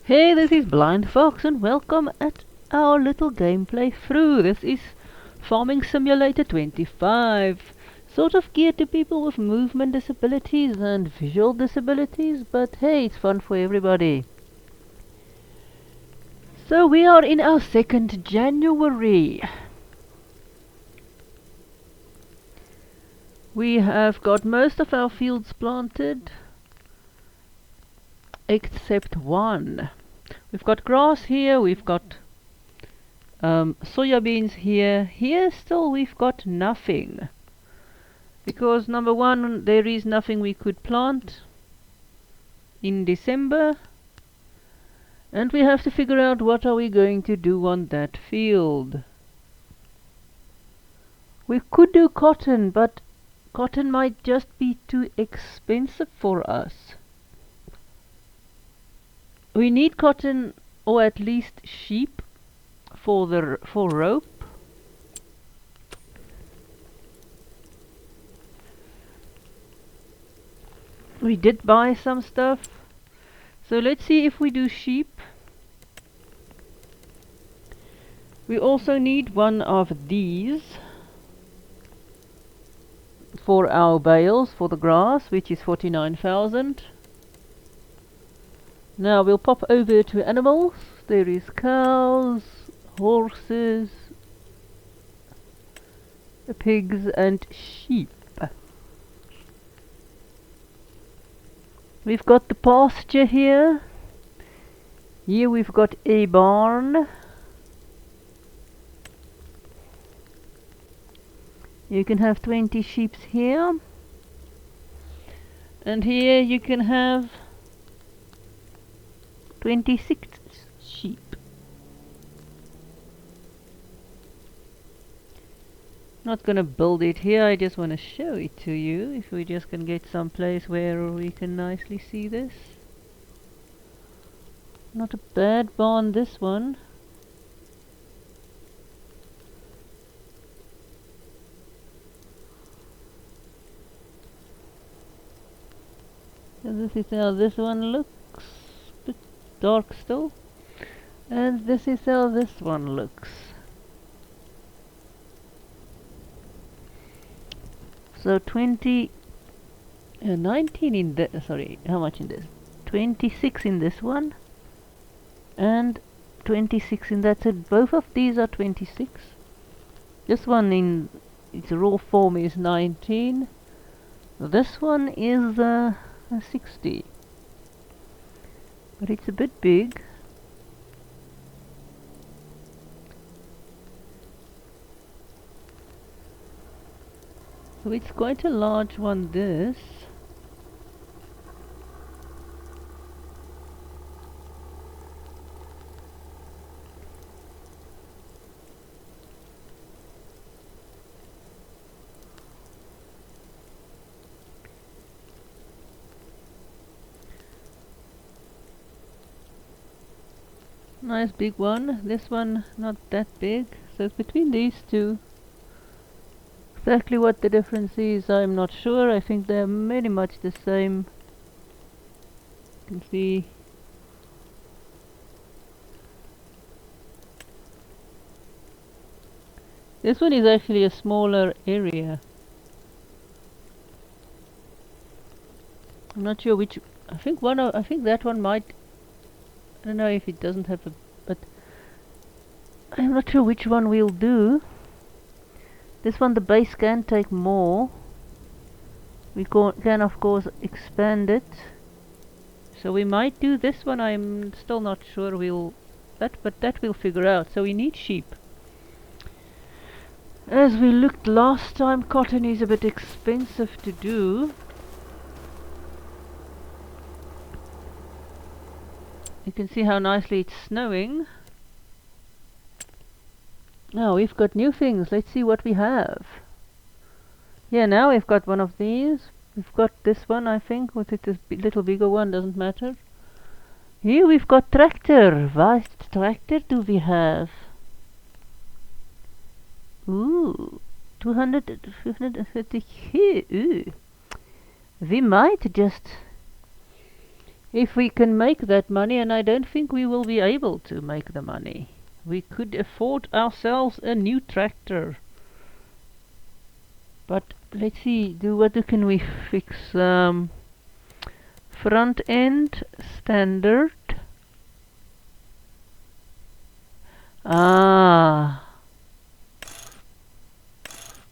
Hey, this is Blind Fox and welcome at our little gameplay through. This is Farming Simulator 25. Sort of geared to people with movement disabilities and visual disabilities, but hey, it's fun for everybody. So we are in our 2nd January. We have got most of our fields planted, except one. We've got grass here, we've got soya beans here. Here still we've got nothing. Because number one, there is nothing we could plant in December. And we have to figure out what are we going to do on that field. We could do cotton, but cotton might just be too expensive for us. We need cotton, or at least sheep, for rope. We did buy some stuff, so let's see if we do sheep. We also need one of these for our bales for the grass, which is 49,000. Now we'll pop over to animals. There is cows, horses, pigs and sheep. We've got the pasture here. Here we've got a barn. You can have 20 sheep here. And here you can have 26 sheep. Not gonna build it here, I just want to show it to you. If we just can get some place where we can nicely see this. Not a bad barn, this one. So this is how this one looks. Bit dark still. And this is how this one looks. So 19 in the sorry, how much in this? 26 in this one and 26 in that. So both of these are 26. This one in its raw form is 19. This one is 60. But it's a bit big. So it's quite a large one, this. Nice big one. This one not that big. So it's between these two. Exactly what the difference is, I'm not sure. I think they're pretty much the same. You can see this one is actually a smaller area. I'm not sure which. I think that one might. I don't know if it doesn't have a, but I'm not sure which one we'll do. This one, the base can take more. We can of course expand it. So we might do this one. I'm still not sure but that we'll figure out. So we need sheep. As we looked last time, cotton is a bit expensive to do. You can see how nicely it's snowing. Now we've got new things. Let's see what we have. Yeah, now we've got one of these. We've got this one, I think. With it, this little bigger one, doesn't matter. Here we've got tractor. What tractor do we have? Ooh, 250. Ooh. We might just If we can make that money, and I don't think we will be able to make the money. We could afford ourselves a new tractor. But let's see, what can we fix? Front end standard. Ah,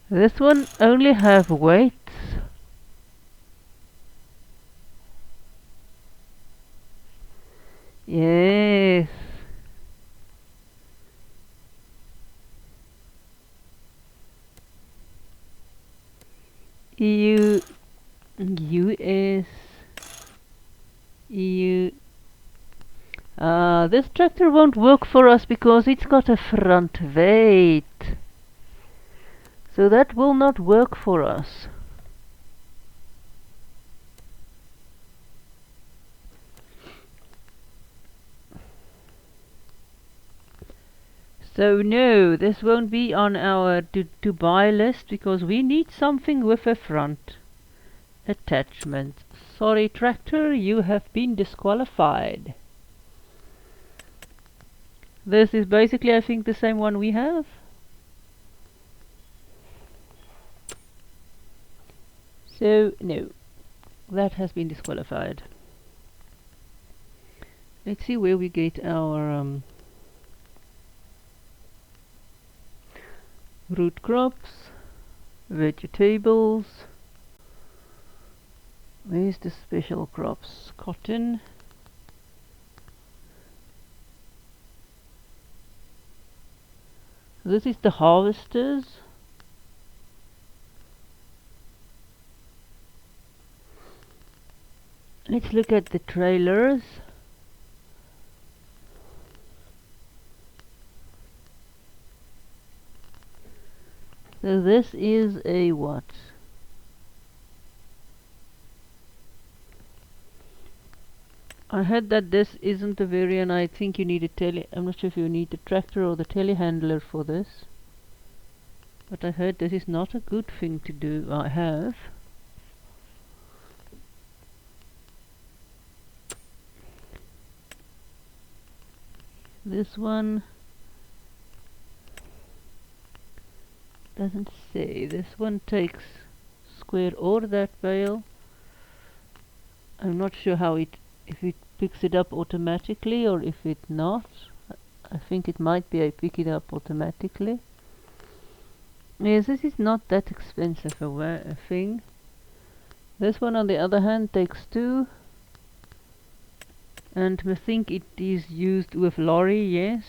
this one only have weights. Yes. EU, US, EU. This tractor won't work for us because it's got a front weight. So that will not work for us. So no, this won't be on our to buy list because we need something with a front attachment. Sorry tractor, you have been disqualified. This is basically, I think, the same one we have. So no, that has been disqualified. Let's see where we get our root crops, vegetables. Where's the special crops? Cotton. This is the harvesters. Let's look at the trailers. So this is a what? I heard that this isn't a variant. I think you need a I'm not sure if you need the tractor or the telehandler for this. But I heard this is not a good thing to do. I have. This one doesn't say. This one takes square or that bale. I'm not sure how if it picks it up automatically or if it not. I think it might be I pick it up automatically. Yes, this is not that expensive a thing. This one on the other hand takes 2. And I think it is used with lorry, yes.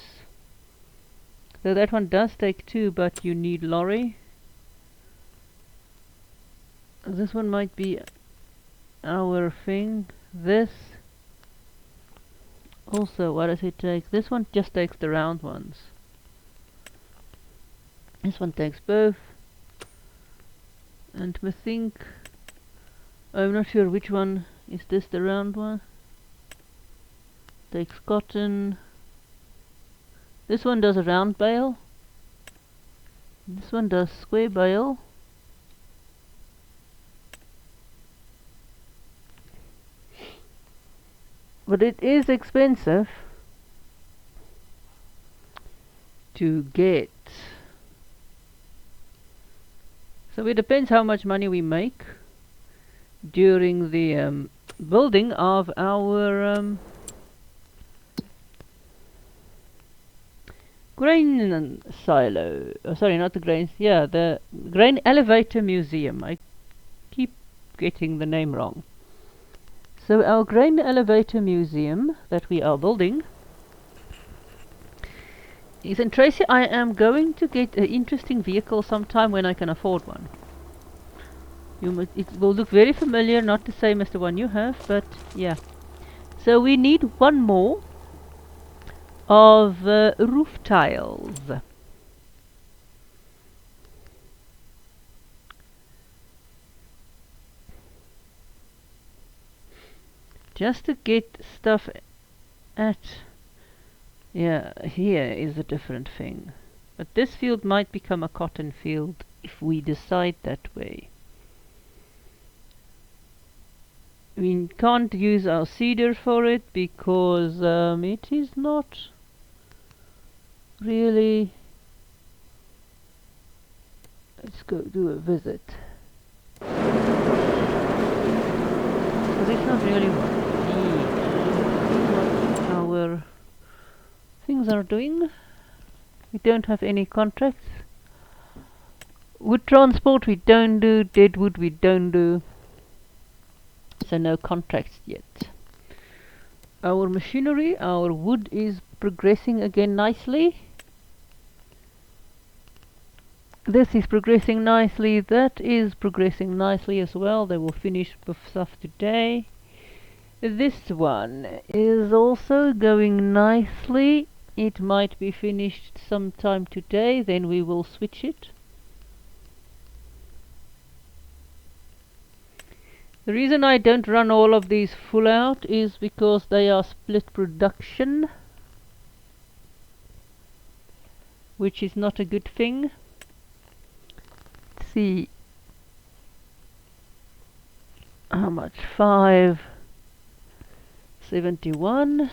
So that one does take 2, but you need lorry. This one might be our thing. This also, what does it take? This one just takes the round ones. This one takes both. And I think, I'm not sure which one. Is this the round one? Takes cotton. This one does a round bale. This one does square bale. But it is expensive to get. So it depends how much money we make during the building of our grain silo. Oh, sorry, not the grain. Yeah, the grain elevator museum. I keep getting the name wrong. So our grain elevator museum that we are building is in Tracy. I am going to get an interesting vehicle sometime when I can afford one. It will look very familiar, not the same as the one you have, but yeah. So we need one more of roof tiles. Just to get stuff at, yeah, here is a different thing. But this field might become a cotton field if we decide that way. We can't use our cedar for it because it is not really. Let's go do a visit. Because it's not really what our things are doing. We don't have any contracts. Wood transport we don't do, deadwood we don't do. So no contracts yet. Our machinery, our wood is progressing again nicely. This is progressing nicely, that is progressing nicely as well. They will finish with stuff today. This one is also going nicely. It might be finished sometime today, then we will switch it. The reason I don't run all of these full out is because they are split production, which is not a good thing. Let's see how much. 571.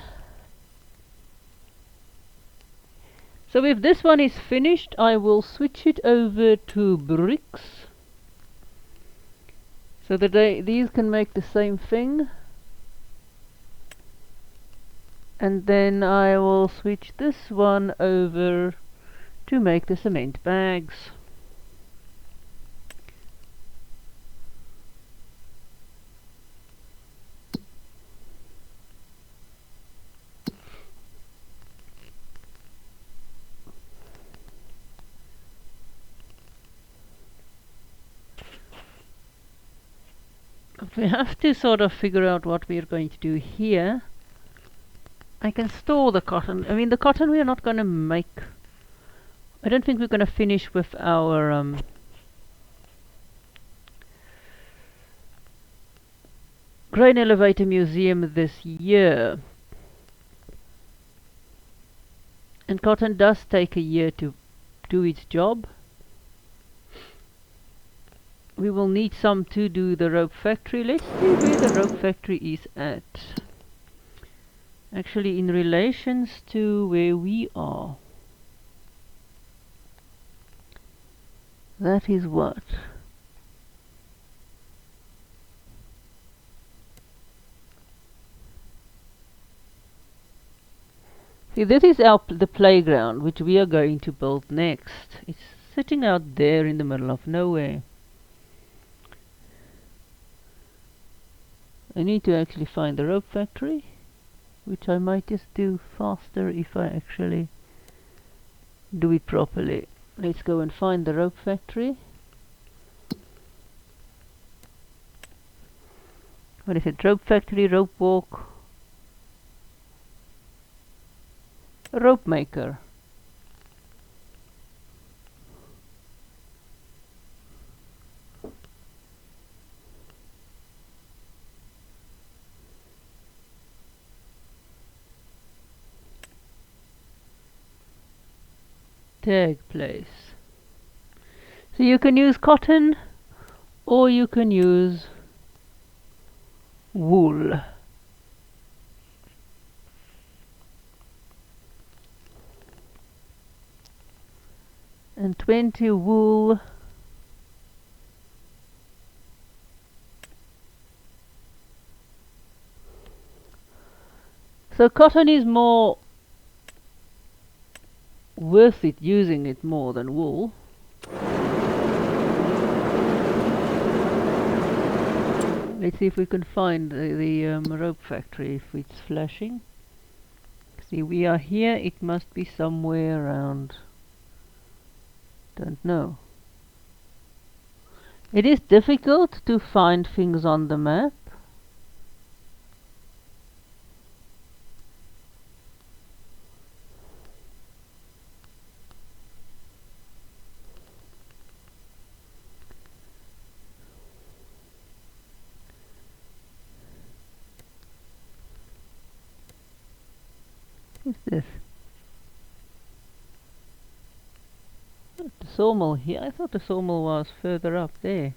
So if this one is finished, I will switch it over to bricks so that these can make the same thing, and then I will switch this one over to make the cement bags. We have to sort of figure out what we are going to do here. I can store the cotton. I mean, the cotton we are not going to make. I don't think we're going to finish with our grain elevator museum this year. And cotton does take a year to do its job. We will need some to do the rope factory. Let's see where the rope factory is at. Actually, in relations to where we are. That is what? See, this is the playground which we are going to build next. It's sitting out there in the middle of nowhere. I need to actually find the rope factory, which I might just do faster if I actually do it properly. Let's go and find the rope factory. What is it? Rope factory, rope walk, rope maker. Tag place. So you can use cotton or you can use wool. And 20 wool. So cotton is more worth it, using it more than wool. Let's see if we can find the rope factory, if it's flashing. See, we are here, it must be somewhere around, don't know. It is difficult to find things on the map. What's this? The sawmill here. I thought the sawmill was further up there.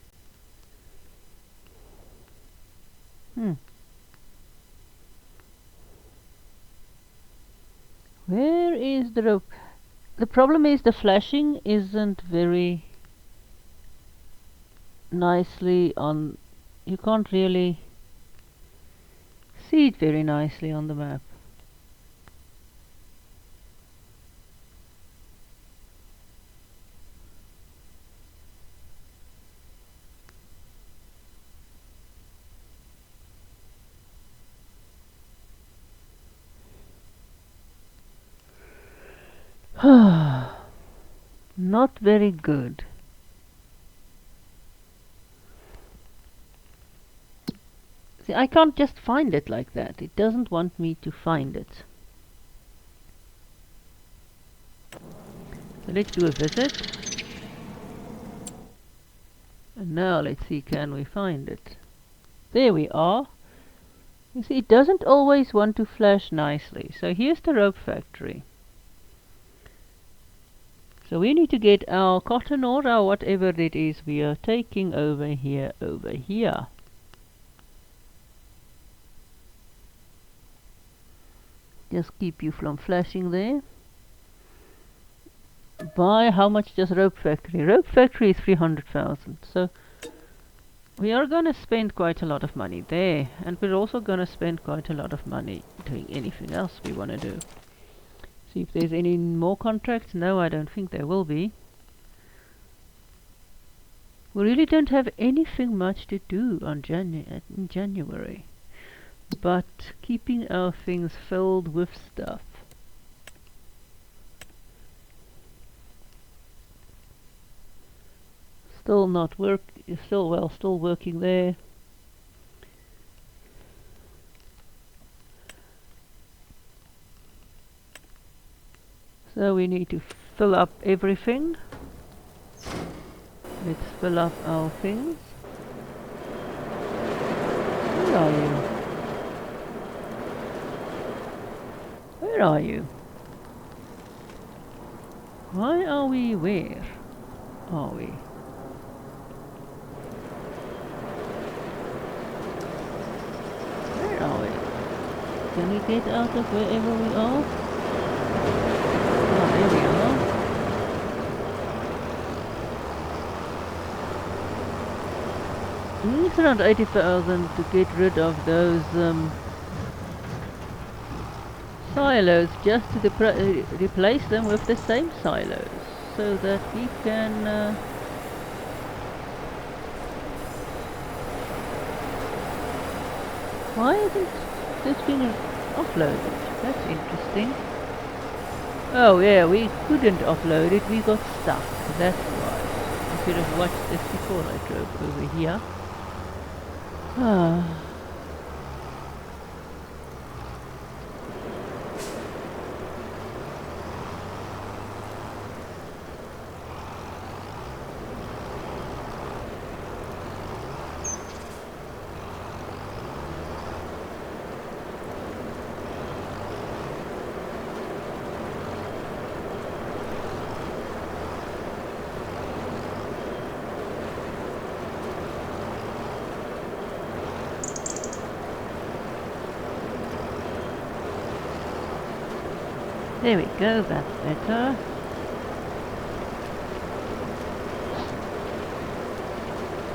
Where is the rope? The problem is the flashing isn't very nicely on. You can't really see it very nicely on the map. Not very good. See, I can't just find it like that. It doesn't want me to find it. So let's do a visit. And now let's see, can we find it? There we are. You see, it doesn't always want to flash nicely. So here's the rope factory. So we need to get our cotton or our whatever it is we are taking over here, over here. Just keep you from flashing there. Buy, how much does rope factory? Rope factory is 300,000. So we are gonna spend quite a lot of money there, and we're also gonna spend quite a lot of money doing anything else we wanna do. See if there's any more contracts. No, I don't think there will be. We really don't have anything much to do on in January, but keeping our things filled with stuff. Still not work. Still working there. So we need to fill up everything. Let's fill up our things. Where are you? Where are you? Why are we where? Are we? Where are we? Can we get out of wherever we are? Oh, there we are. It's around 80,000 to get rid of those silos, just to replace them with the same silos, so that we can why isn't this being offloaded? That's interesting. Oh yeah, we couldn't offload it, we got stuck. That's why. I should have watched this before I drove over here. Ah. There we go, that's better.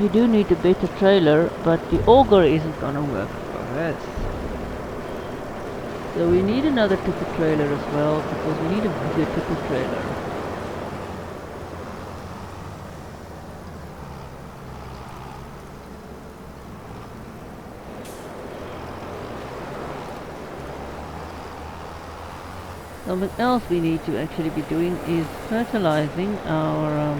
You do need a better trailer, but the auger isn't gonna work for us. So we need another tipper trailer as well, because we need a bigger tipper trailer. Something else we need to actually be doing is fertilizing our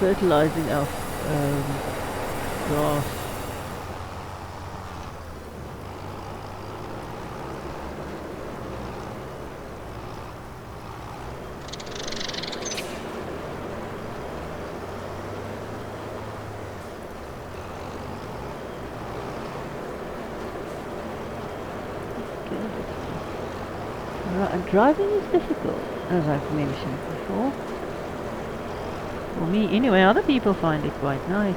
fertilizing our grass. Driving is difficult, as I've mentioned before. For me, anyway, other people find it quite nice.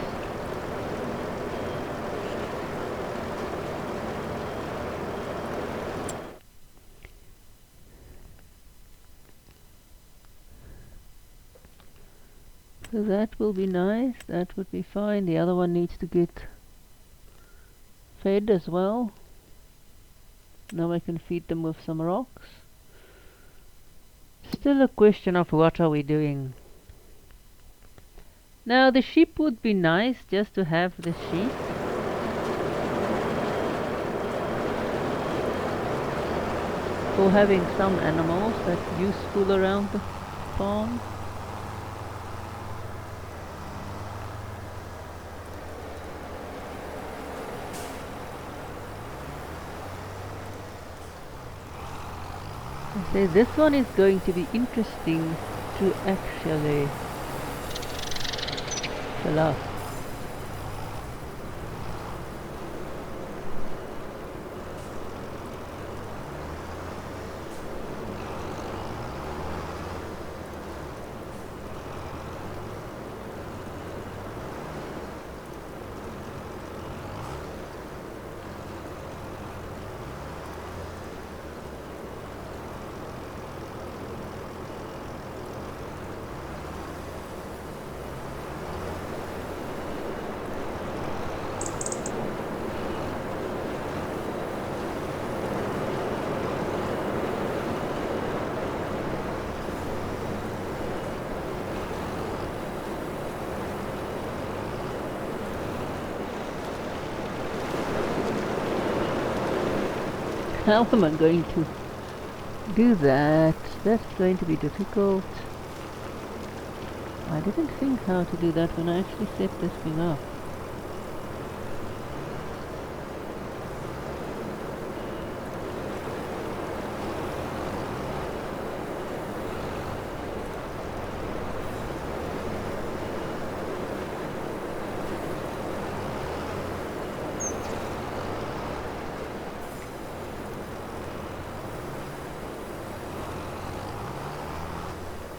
So that will be nice, that would be fine. The other one needs to get fed as well. Now I can feed them with some rocks. Still a question of what are we doing. Now the sheep would be nice just to have the sheep. For having some animals that's useful around the farm. I say this one is going to be interesting to actually fill up. How am I going to do that? That's going to be difficult. I didn't think how to do that when I actually set this thing up.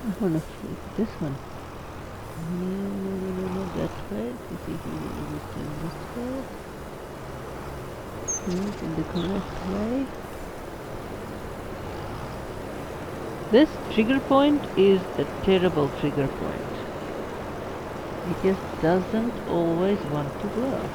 I want to flip this one. No, that way. Let's see if we will turn this way. Move in the correct way. This trigger point is a terrible trigger point. It just doesn't always want to work.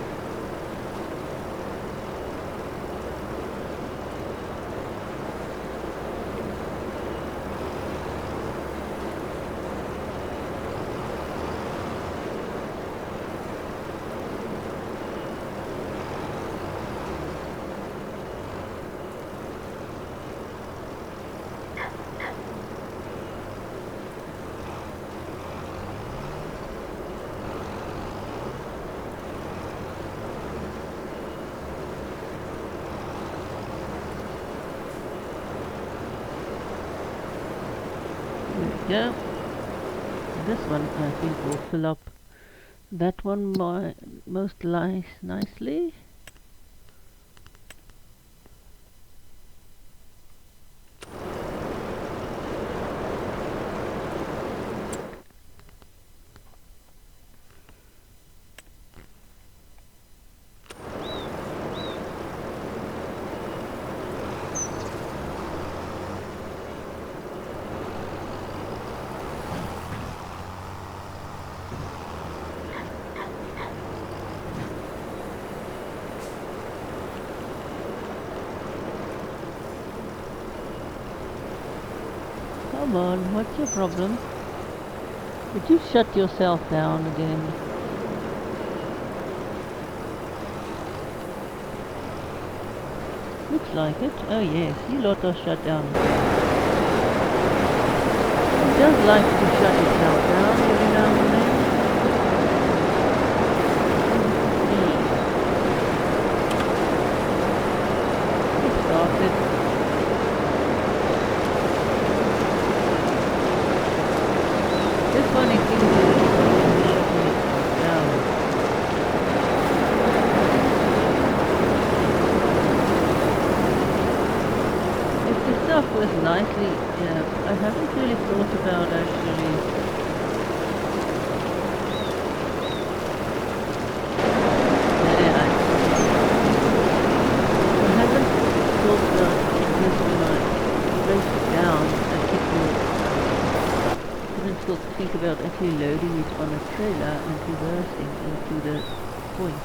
Yeah, this one I think will fill up that one most nicely. Come on, what's your problem? Did you shut yourself down again? Looks like it. Oh yes, you lot are shut down. It does like to shut itself down every now and then. It started. This one is shutting itself down. If the stuff was nicely, I haven't really thought about actually think about actually loading it on a trailer and reversing into the point.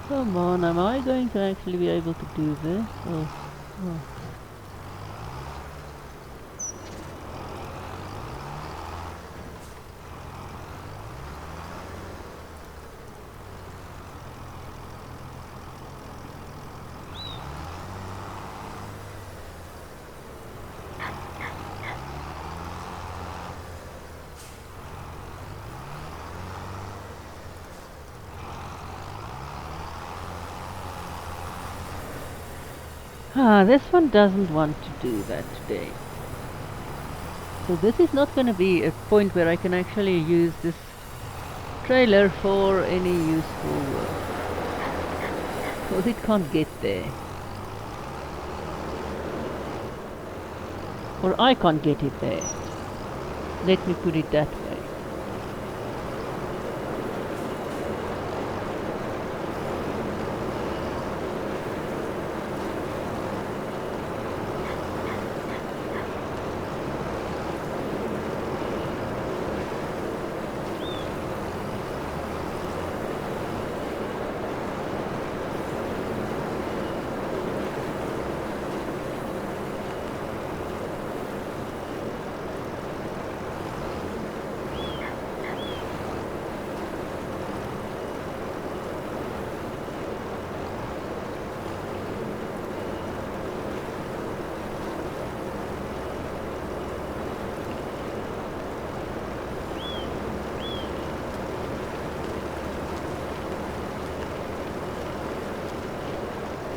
Come on, am I going to actually be able to do this? Oh. This one doesn't want to do that today. So this is not going to be a point where I can actually use this trailer for any useful work. Because it can't get there. Or I can't get it there. Let me put it that way.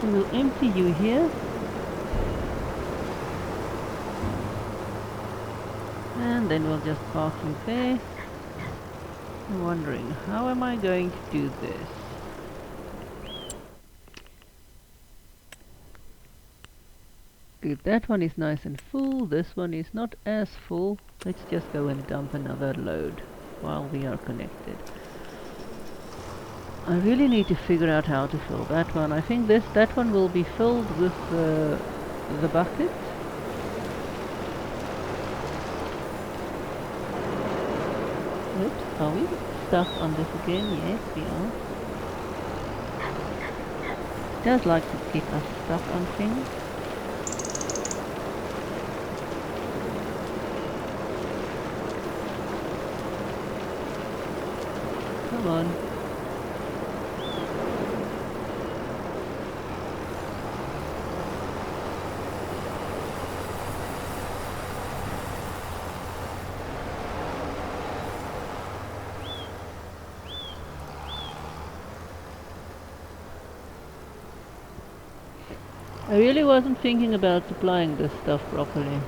We'll empty you here. And then we'll just park you there. I'm wondering, how am I going to do this? Good, that one is nice and full. This one is not as full. Let's just go and dump another load while we are connected. I really need to figure out how to fill that one. I think that one will be filled with the bucket. Oops, are we stuck on this again? Yes, we are. It does like to keep us stuck on things. Come on. I really wasn't thinking about supplying this stuff properly.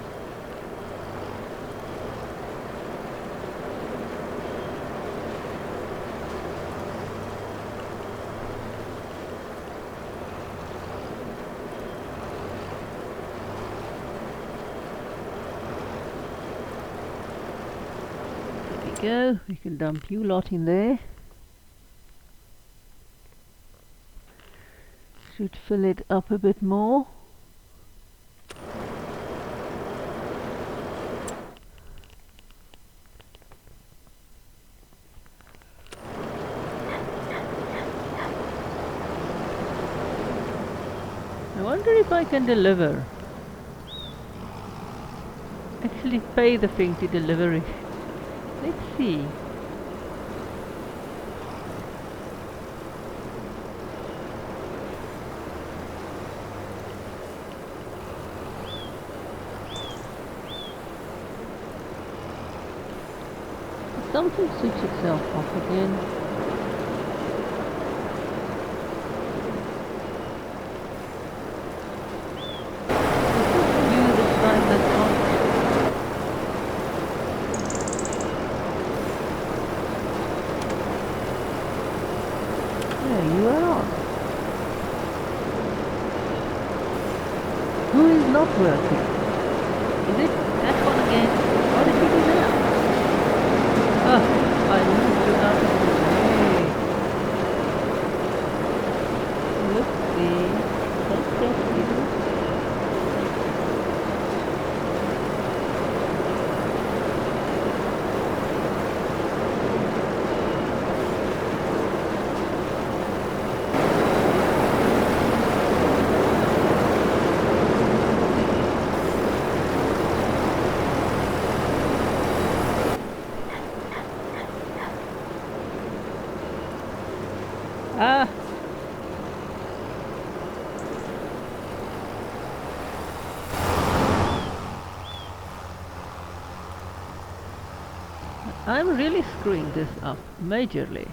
There we go, we can dump you lot in there. Should fill it up a bit more. I wonder if I can deliver. Actually pay the thing to deliver it. Let's see. something switch itself off again? You this time that's on. There you are on. Who is not working? Is it that one again? How did you do that? Ah, I moved you out of the way. Whoopsie. Don't get you. Ah! I'm really screwing this up majorly.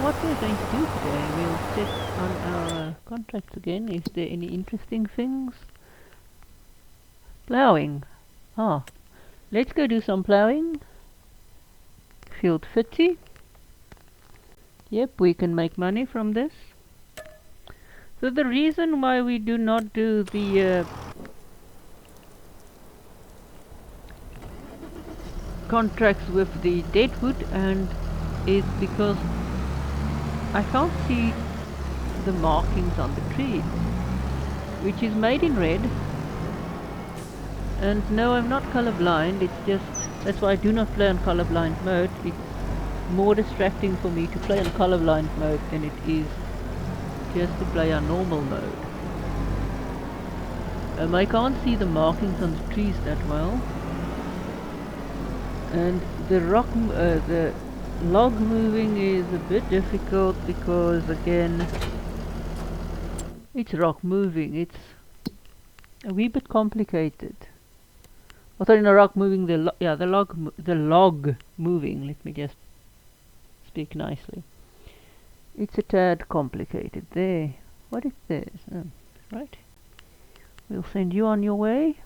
What we're going to do today, we'll check on our contracts again. Is there any interesting things? Ploughing. Ah, let's go do some ploughing. Field 50. Yep, we can make money from this. So the reason why we do not do the contracts with the deadwood and is because I can't see the markings on the trees, which is made in red. And no, I'm not colorblind, it's just, that's why I do not play on colorblind mode. It's more distracting for me to play on colorblind mode than it is just to play on normal mode. I can't see the markings on the trees that well. And the log moving is a bit difficult because again it's rock moving, it's a wee bit complicated. Oh, sorry, no, rock moving, the log moving, let me just speak nicely. It's a tad complicated. There. What is this? Oh, right. We'll send you on your way.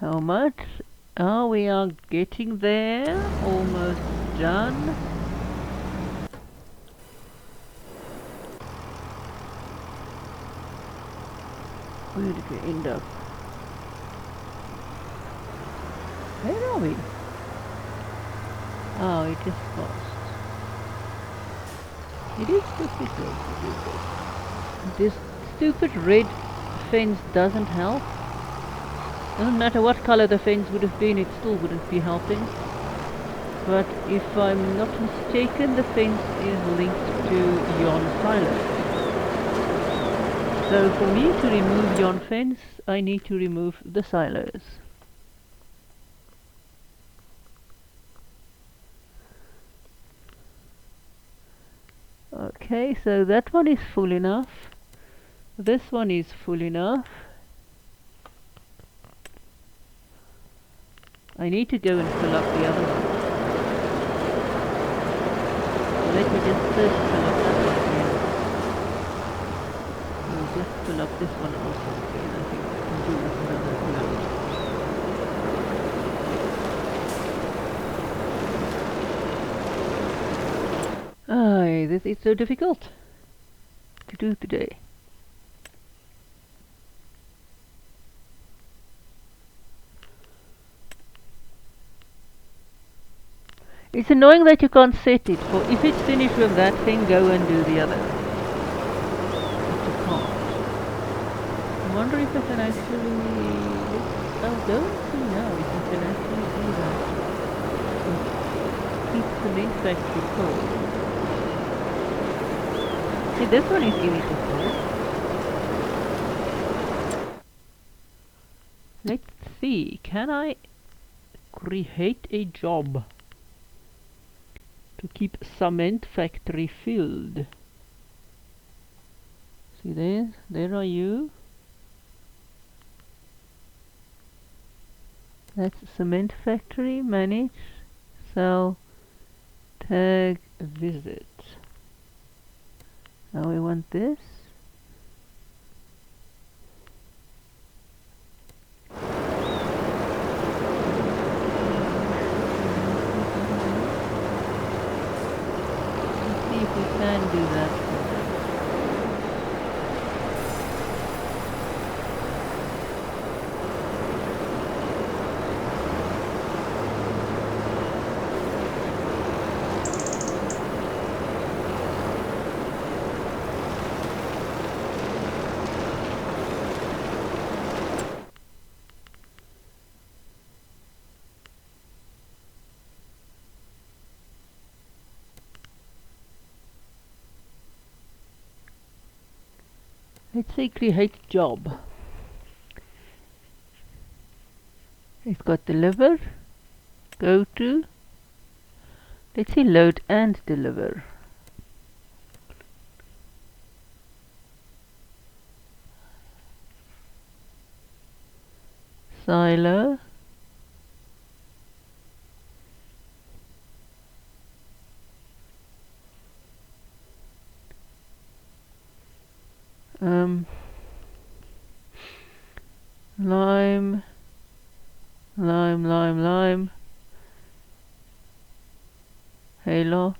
How much? Oh, we are getting there. Almost done. Where did we end up? Where are we? Oh, it is fast. It is difficult to do this. This stupid red fence doesn't help. Doesn't matter what color the fence would have been, it still wouldn't be helping. But if I'm not mistaken, the fence is linked to yon silo. So for me to remove yon fence, I need to remove the silos. Okay, so that one is full enough. This one is full enough. I need to go and fill up the other one. Let me just first fill up that one again. We'll just fill up this one also again. I think I can do with another load. This is so difficult to do today. It's annoying that you can't set it, for if it's finished with that thing, go and do the other. But you can't. I wonder if I can actually... I'll go and see now if I can actually do that. Keep the cement factory full. See, this one is easy to fill. Let's see, can I create a job to keep cement factory filled? See there are you. That's cement factory, manage, sell, tag, visit. Now we want this. If we can do that. Let's say create job. It's got deliver, go to. Let's say load and deliver. Silo. Lime, hayloft,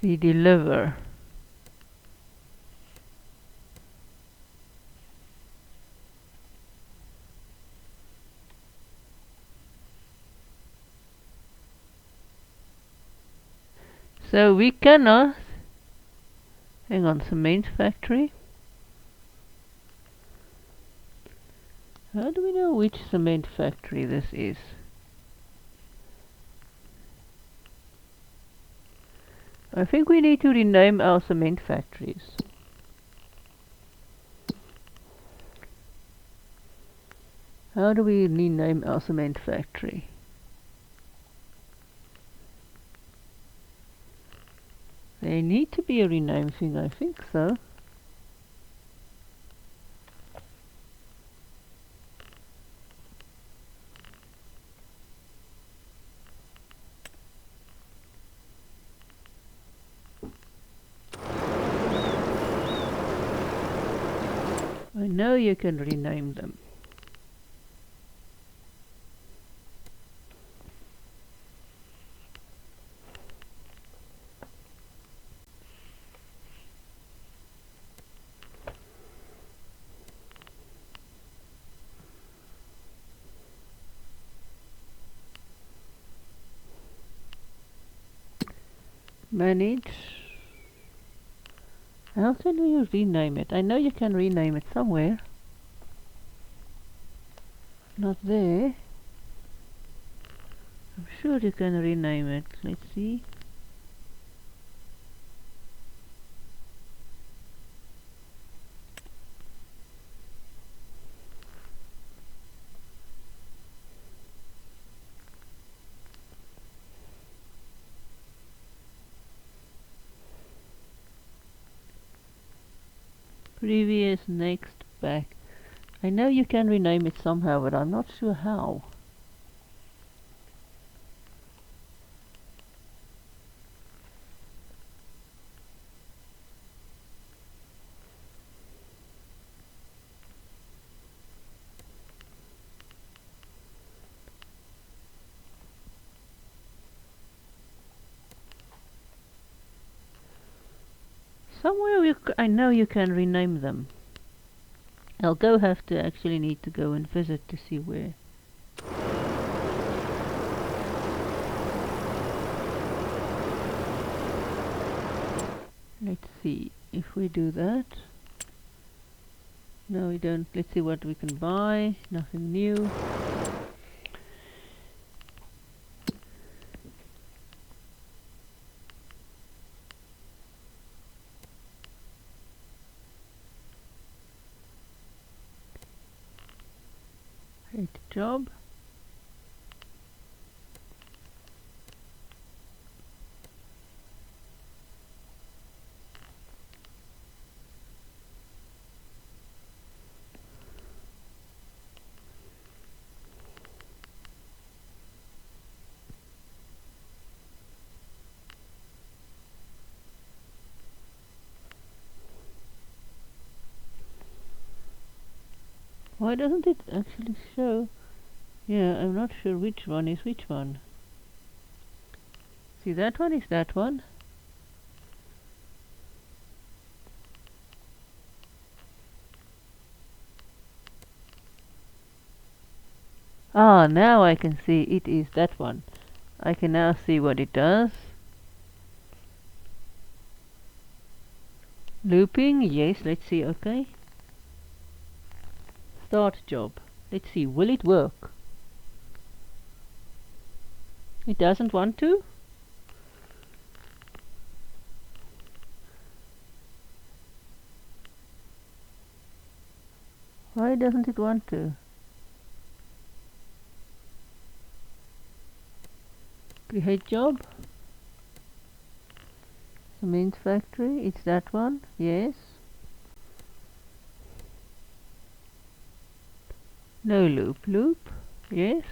see deliver. So we cannot, hang on, cement factory. How do we know which cement factory this is? I think we need to rename our cement factories. How do we rename our cement factory? There need to be a rename thing, I think so. I know you can rename them. Manage. How can we rename it? I know you can rename it somewhere. Not there. I'm sure you can rename it. Let's see. Previous, next, back. I know you can rename it somehow, but I'm not sure how. Somewhere I know you can rename them. I'll have to actually need to go and visit to see where. Let's see if we do that. No, we don't. Let's see what we can buy. Nothing new. Create job. Why doesn't it actually show? Yeah, I'm not sure which one is which one. See, that one is that one. Ah, now I can see it is that one. I can now see what it does. Looping, yes, let's see, okay. Start job. Let's see, will it work? It doesn't want to? Why doesn't it want to? Create job. Cement factory, it's that one, yes. No loop, yes.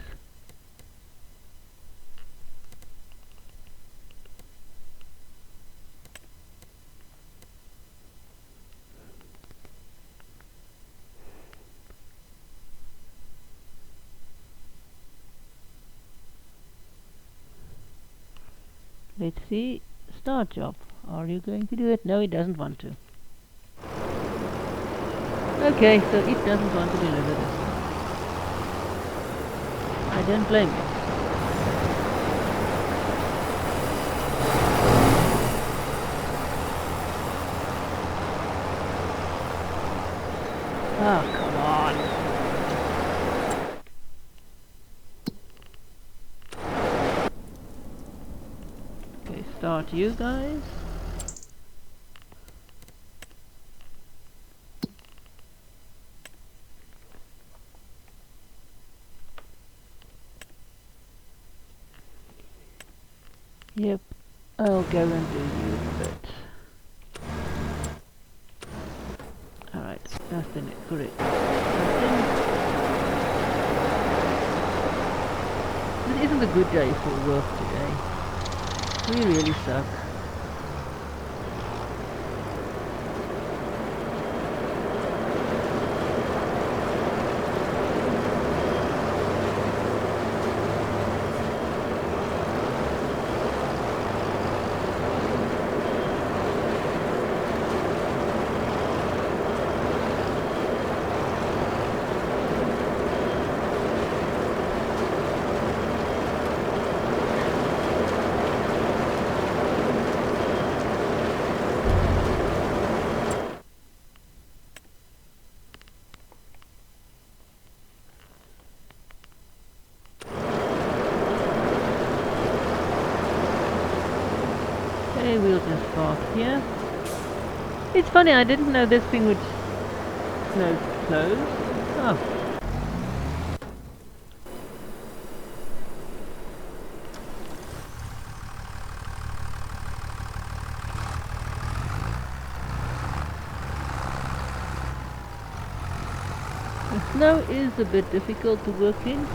Let's see, start job. Are you going to do it? No, it doesn't want to. Okay, so it doesn't want to deliver this. I don't blame it. Oh, come on. Okay, start you guys. Yep, I'll go and do you in a bit. Alright, nothing, correct. Nothing. This isn't a good day for work today. We really suck. Okay, we'll just park here. It's funny, I didn't know this thing would snow close. Oh. The snow is a bit difficult to work in.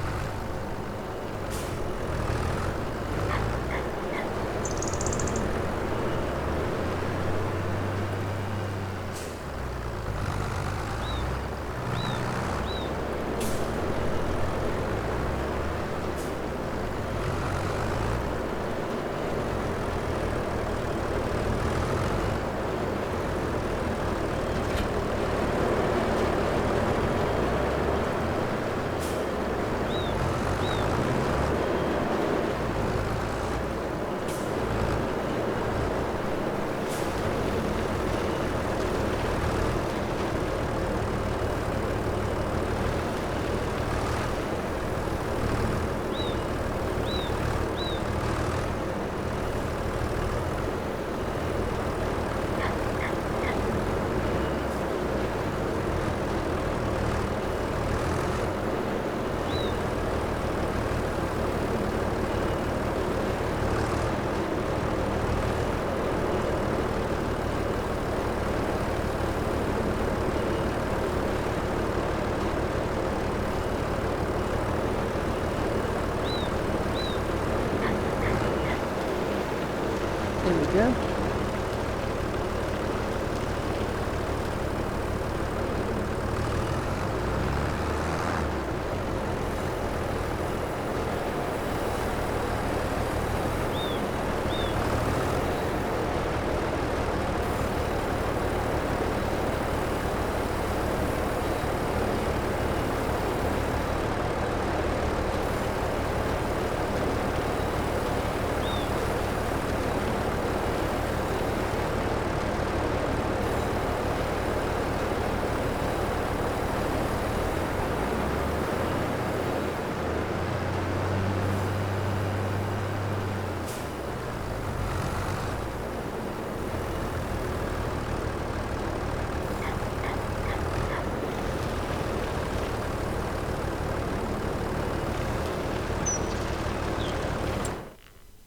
There we go.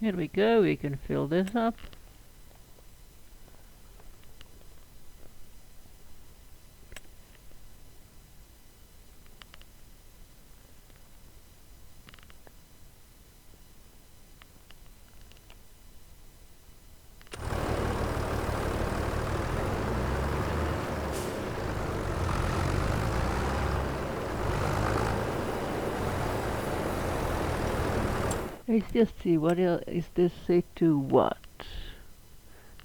Here we go, we can fill this up. Let's just see, what is this set to what?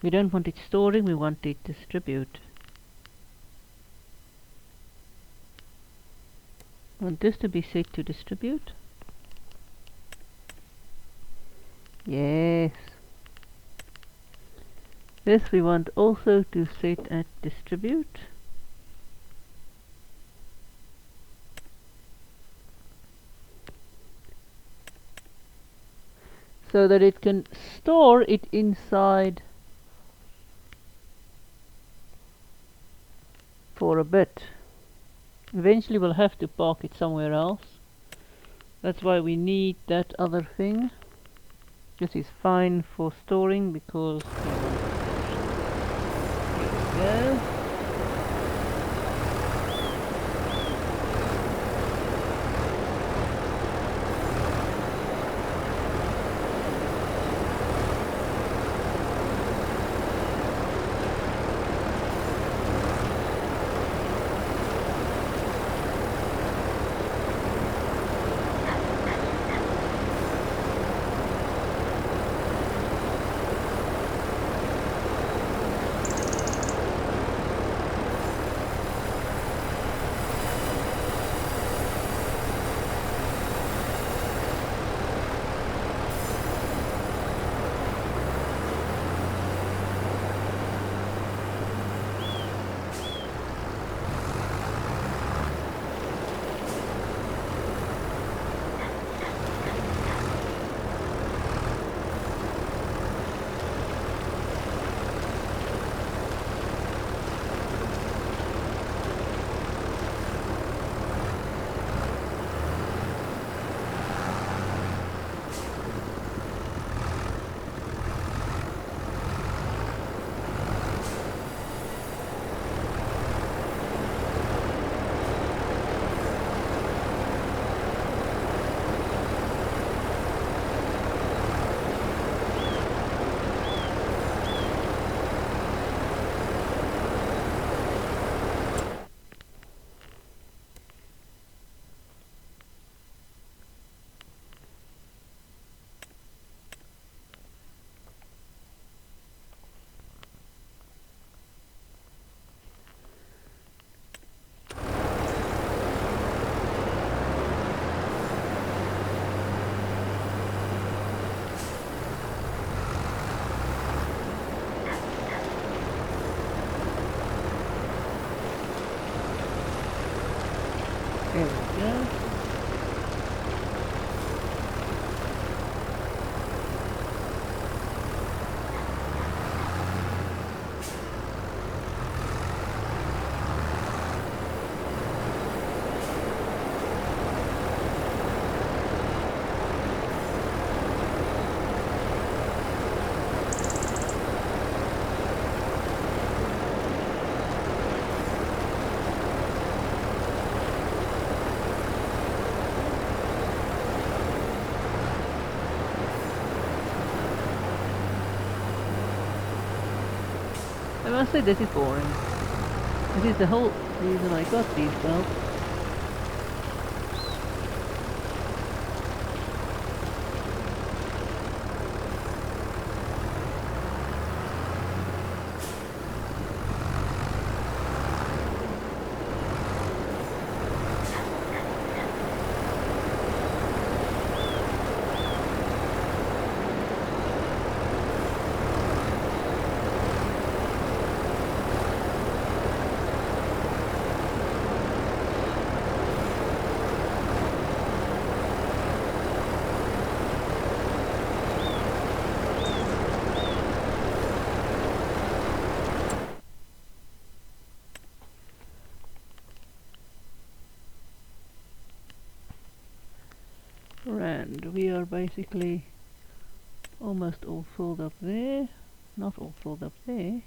We don't want it storing, we want it distribute. Want this to be set to distribute? Yes. This we want also to set at distribute. So that it can store it inside for a bit. Eventually we'll have to park it somewhere else. That's why we need that other thing. This is fine for storing because here we go. There we go. I must say this is boring. This is the whole reason I got these belts. And we are basically almost all filled up there. Not all filled up there.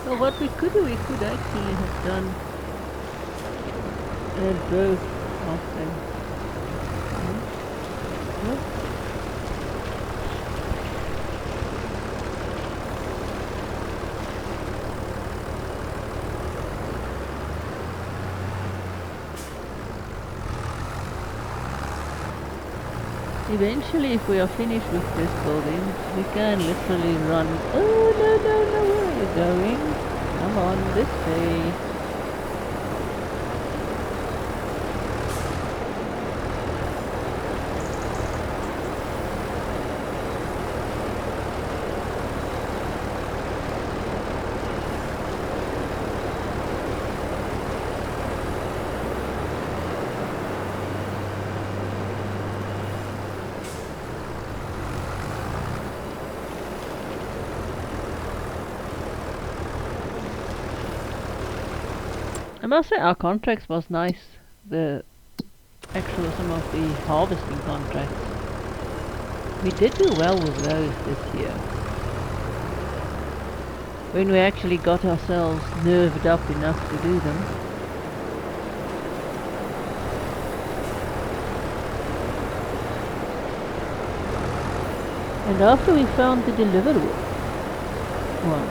So what we could do, we could actually have done both of them. Eventually, if we are finished with this building, we can literally run. Oh no, where are you going? Come on, this way. must say our contracts was nice. The actual some of the harvesting contracts. We did do well with those this year. When we actually got ourselves nerved up enough to do them. And after we found the deliverable one.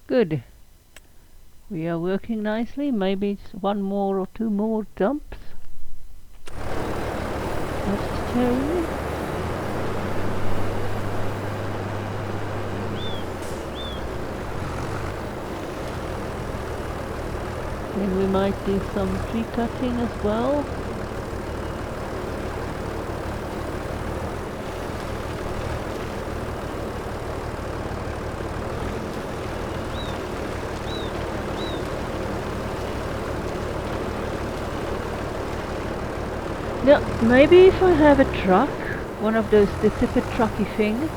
Good. We are working nicely. Maybe it's one more or two more dumps. That's terrible. Then we might do some tree cutting as well. Yeah, maybe if I have a truck, one of those, the tipper trucky thing,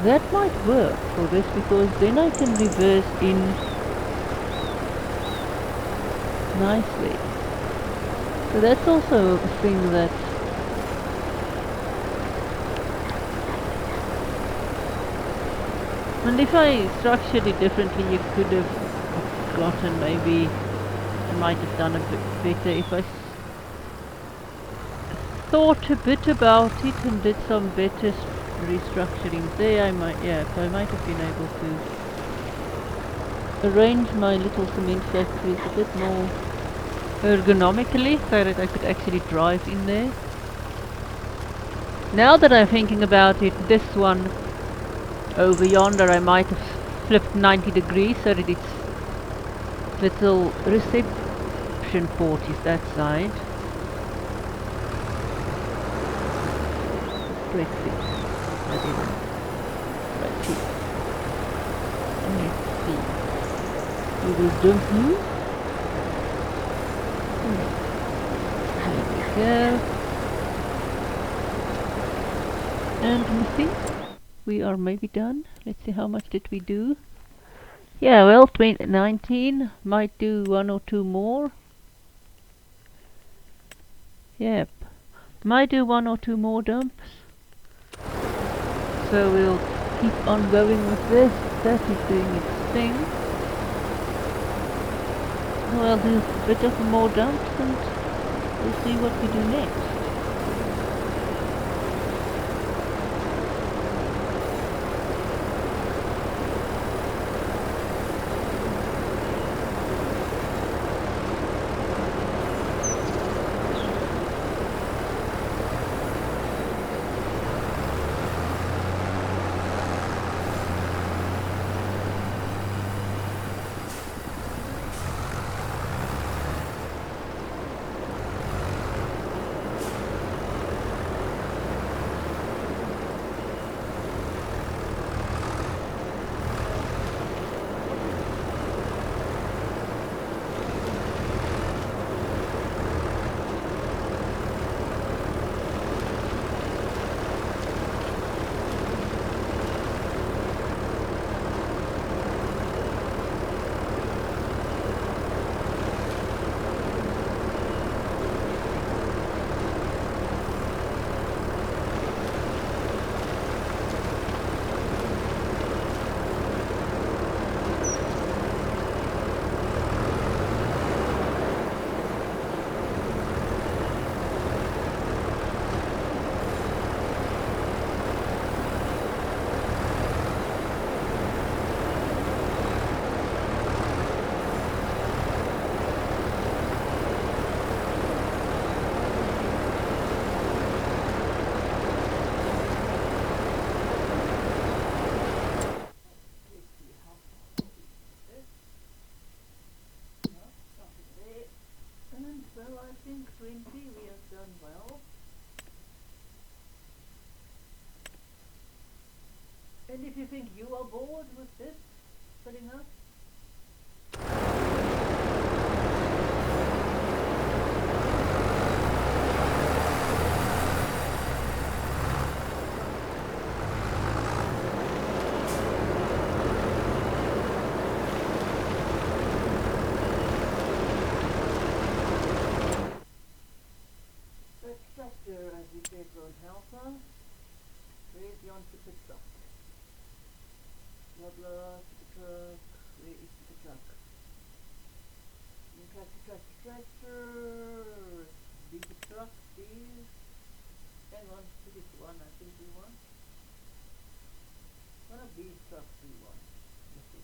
that might work for this, because then I can reverse in nicely. So that's also a thing that and if I structured it differently, you could have gotten, maybe I might have done a bit better if I thought a bit about it and did some better restructuring there. I might have been able to arrange my little cement factories a bit more ergonomically so that I could actually drive in there. Now that I'm thinking about it, this one over yonder I might have flipped 90 degrees so that its little reception port is that side. Brexit. I didn't. Right here. Let's see. We will dump you. There we go. And I think we are maybe done. Let's see, how much did we do? Yeah, well, 19. Might do one or two more. Yep. Might do one or two more dumps. So we'll keep on going with this. That is doing its thing. We'll do a bit of more dumps and we'll see what we do next. Well, I think 20 we have done well. And if you think you are bored with this, setting up, on super truck. Blah blah, super truck. Where is super truck? Tractor. Big truck is. Hang on, this is one I think we want. One of these trucks we want. Let's see.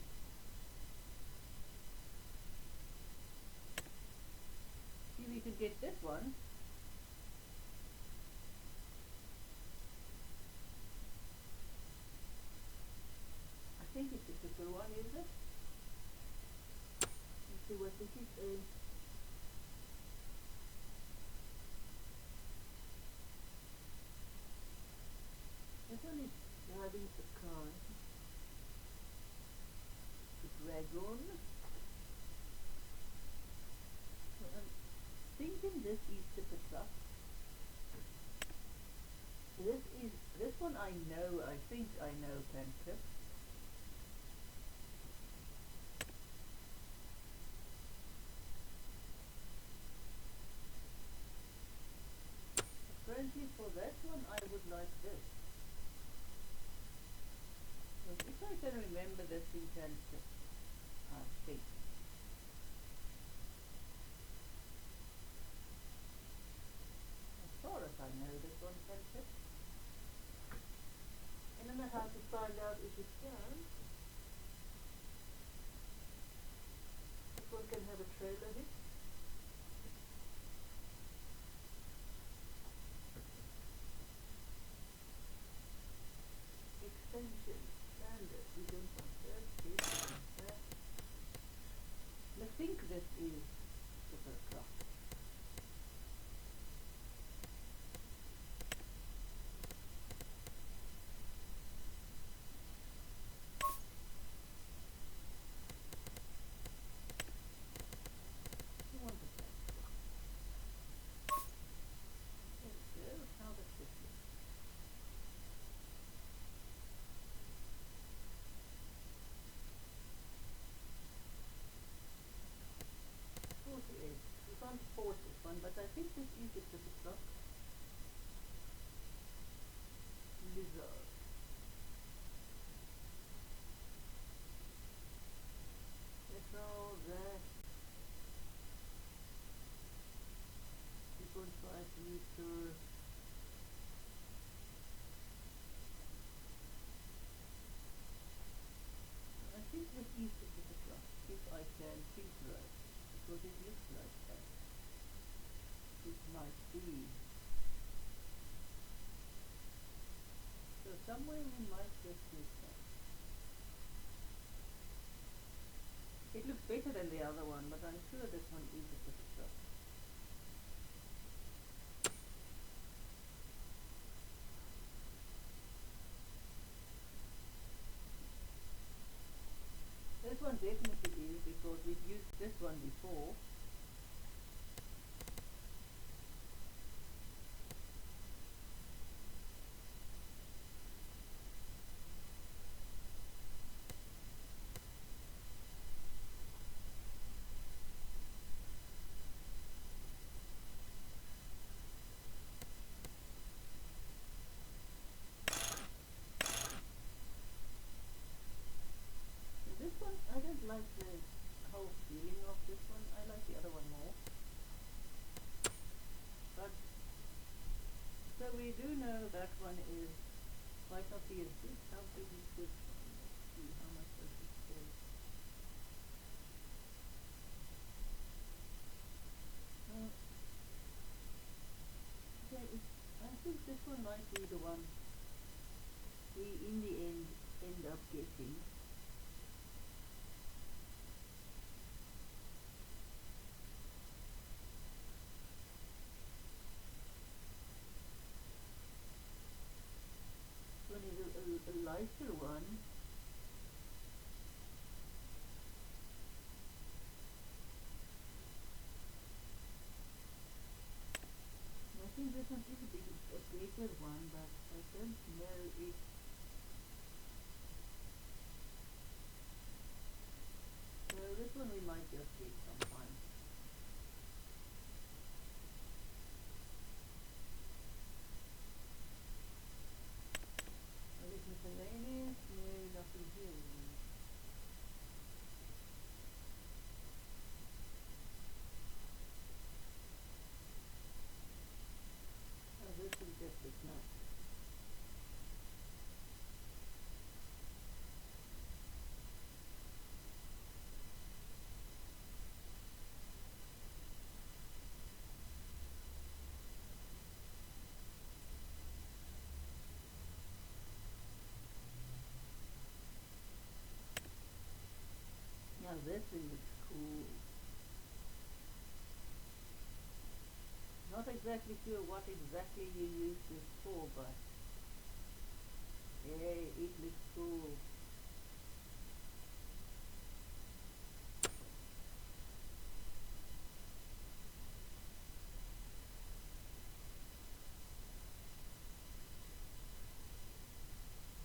See, we could get this one. I think it's a super one, isn't it? Let's see what this is. This one is driving the car. The dragon. So I'm thinking this is super truck. This one I know, I think I know can tip. Apparently for that one I would like this. But if I can remember this thing can tip, I think. As far as I know this one can tip. And then I have to find out if it can. This one can have a trailer hit. Extension, standard, we don't want that, this, that. I think this is super truck. Who wants a truck? There we go, how does this look? We can't afford this one, but I think this is a super truck. Lizard. Petrol, that. 2.5 meter. I think this is a super truck, if I can think right, because it looks like that. It might be. So somewhere we might just get that. It looks better than the other one, but I'm sure this one is a super truck. This one definitely is, because we've used this one before. This one, I don't like the whole feeling of this one. I like the other one more. But, so we do know that one is, might not be as big. How big is this one? Let's see, how much does it say? Okay, I think this one might be the one we in the end up getting. This one is a lighter one. I think this one is a bigger one, but I don't know if. So this one we might just get sometime. Ah, this thing is cool. Not exactly sure what exactly you use this for, but yeah, it looks cool.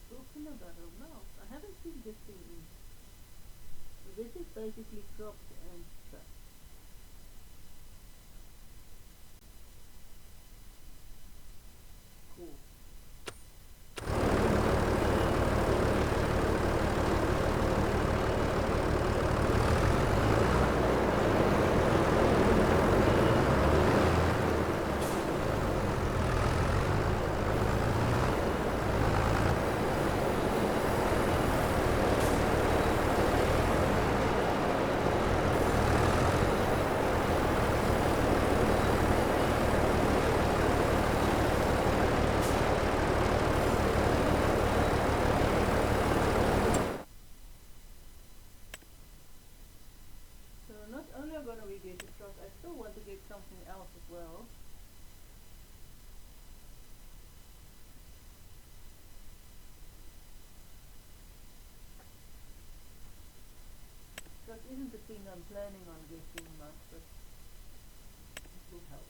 Talking about a mouse, I haven't seen this thing in. So this is basically cropped and stuff. Cool. So not only am I going to get a truck, I still want to get something else as well. Truck isn't the thing I'm planning on getting much, but it will help.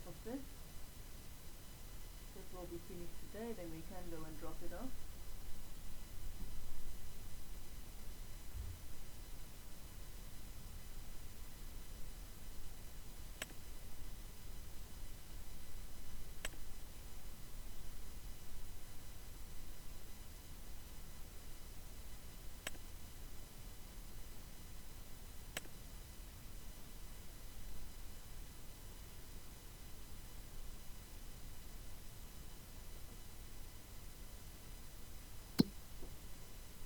of this. This will be finished today, then we can go and drop it off.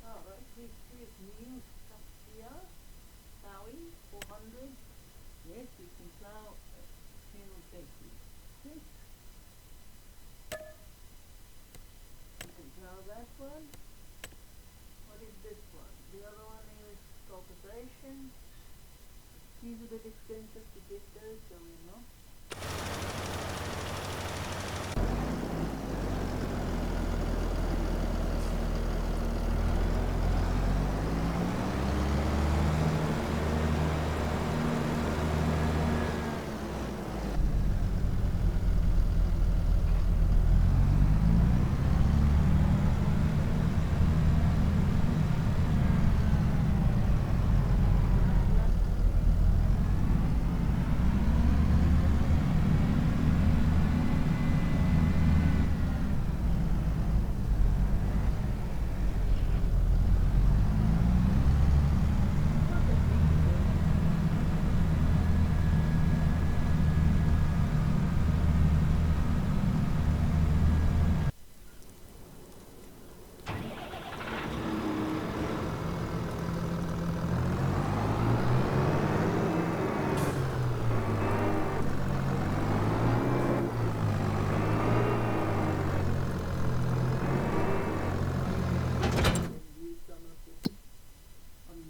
Alright, here's new stuff here. Ploughing, 400. Yes, we can plough hill bases. Yes. We can plough that one. What is this one? The other one is cultivation. These are a bit expensive to get those, so we're not.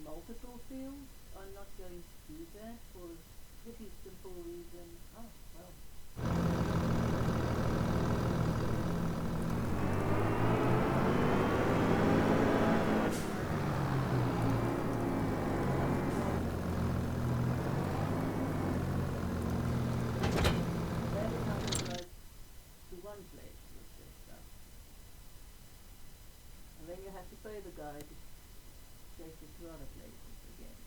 Multiple fields. I'm not going to do that for a pretty simple reason. Oh, well. That is how it goes to one place with this stuff. And then you have to pay the guy to take it to other places again.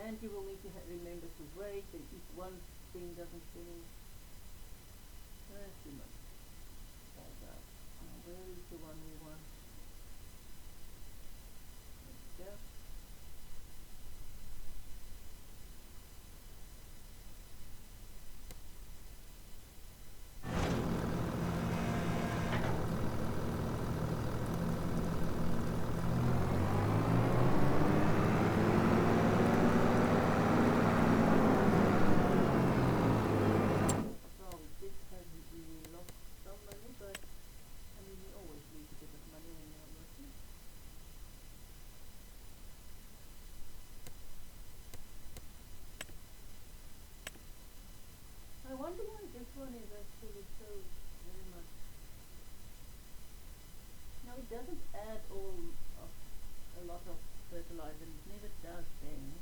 And you will need to remember to wait if one thing doesn't finish. That's too much. Where is the one we want? There we go. I wonder why this one is actually so very much. Now it doesn't add a lot of fertilizer, it never does then.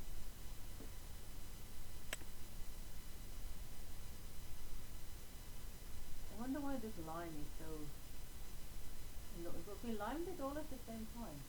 I wonder why this line is so. Look, we lined it all at the same time.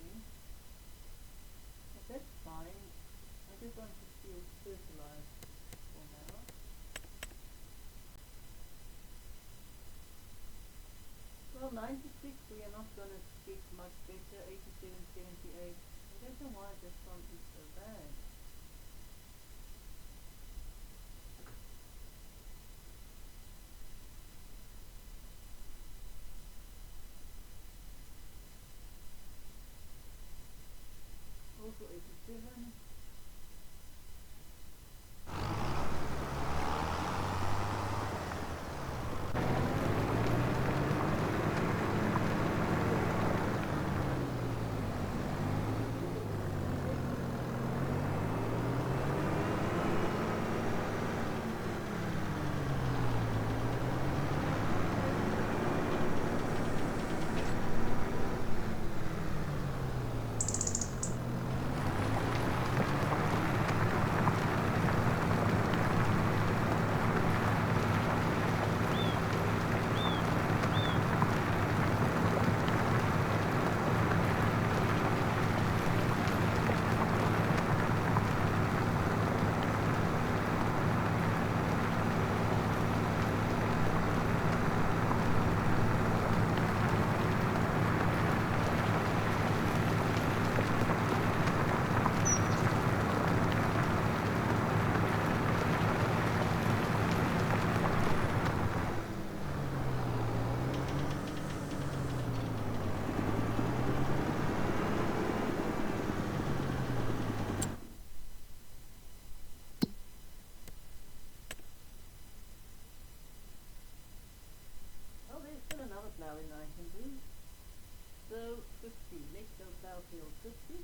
thing. But that's fine. I just want to feel fertilized for now. Well, 96 we are not going to get much better. 87, 78. I don't know why this one is so bad. Also 87. Well, there's still another ploughing I can do. So 50. Let's go plough field 50.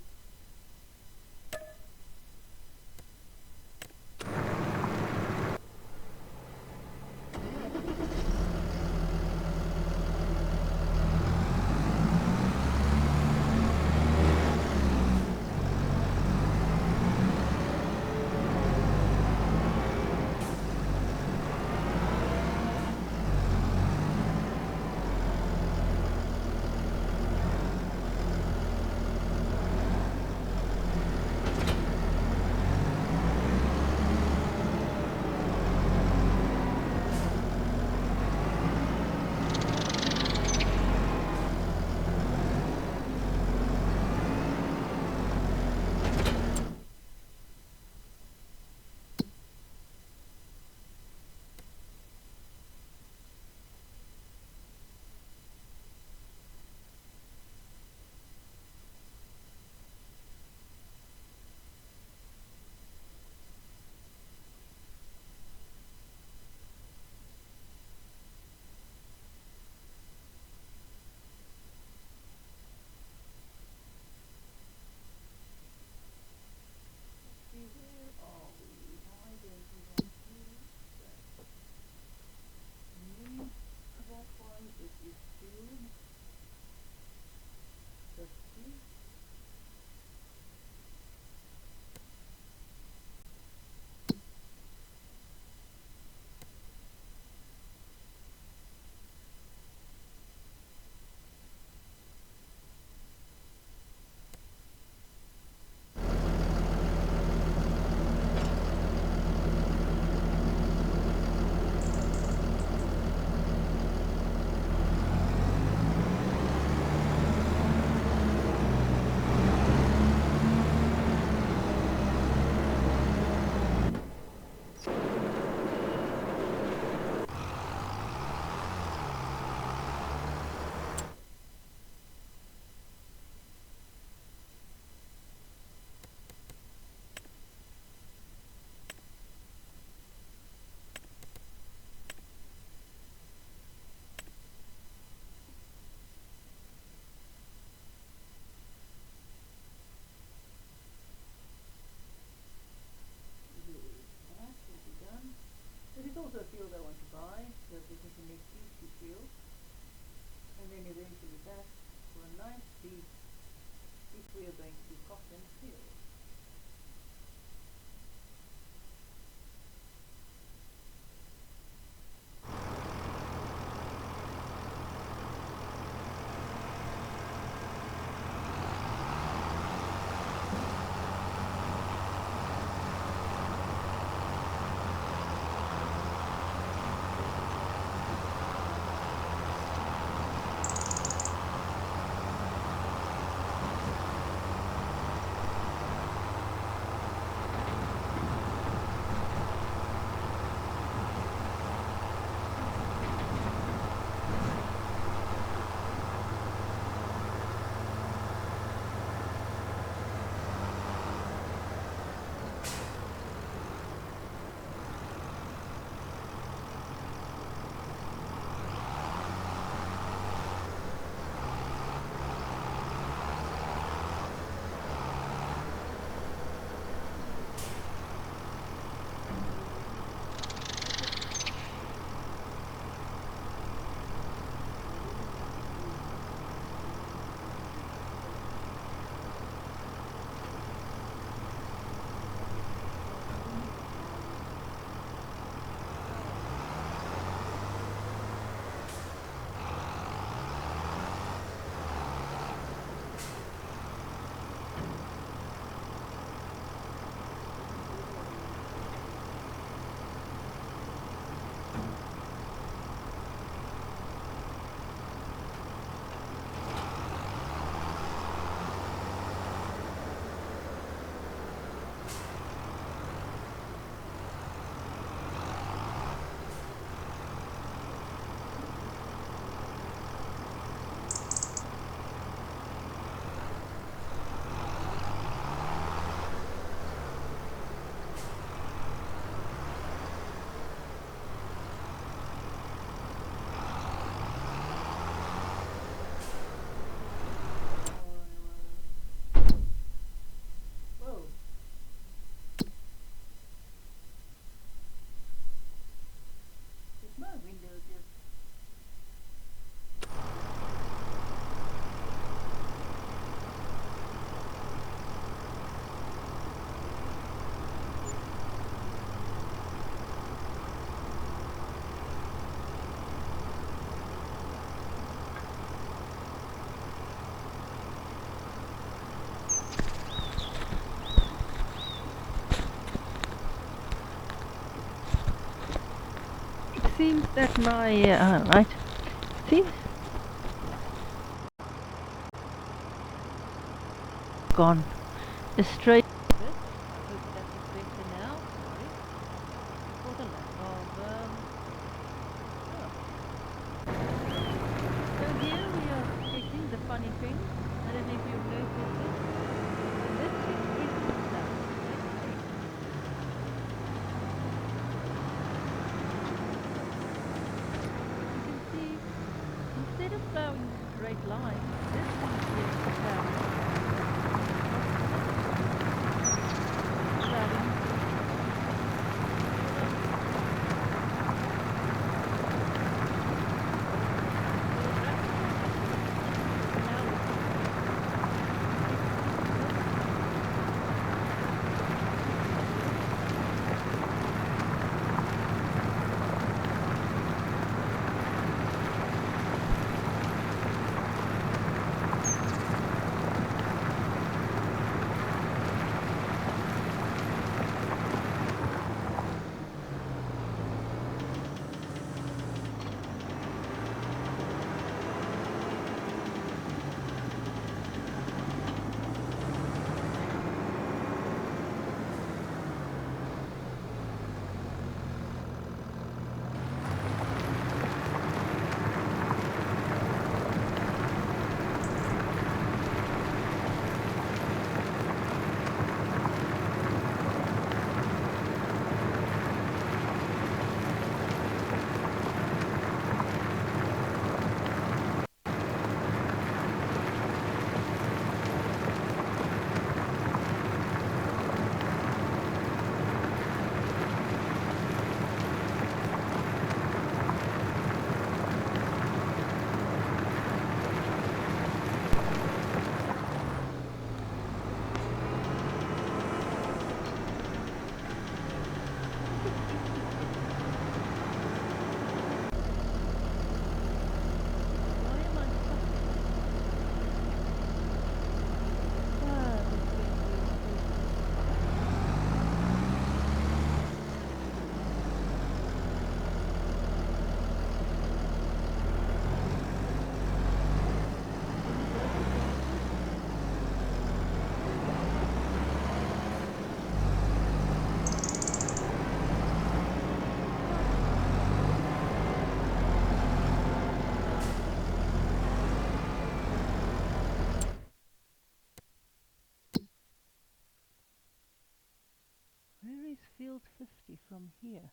There is also a field I want to buy, so this is the next easy field. And then eventually that for a nice big, if we are going to do cotton field. seems that my right. Seems gone astray. I hope that is better now. Sorry for the lack of. Oh. So here we are checking the funny thing. I don't know if you've noticed it. This is the sound. You can see instead of plowing straight lines, this one here is plowing. Where is field 50 from here?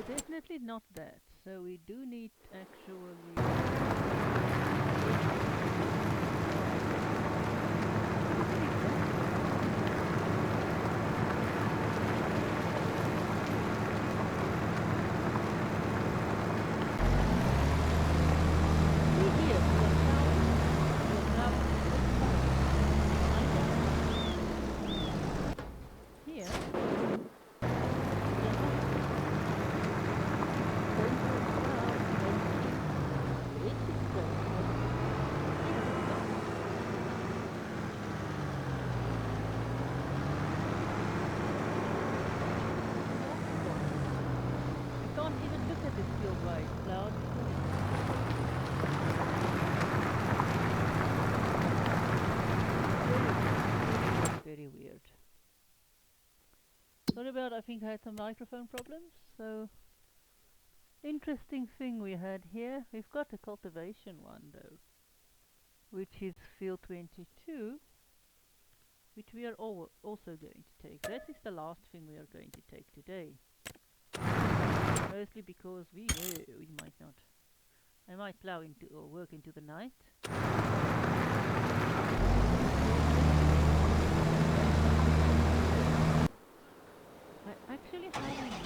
definitely not that. So we do need actually... Very weird. Sorry about, I think I had some microphone problems. So, interesting thing we had here. We've got a cultivation one though, which is field 22, which we are also going to take. That is the last thing we are going to take today. Mostly because we know we might not. I might plow into or work into the night. I actually have enough.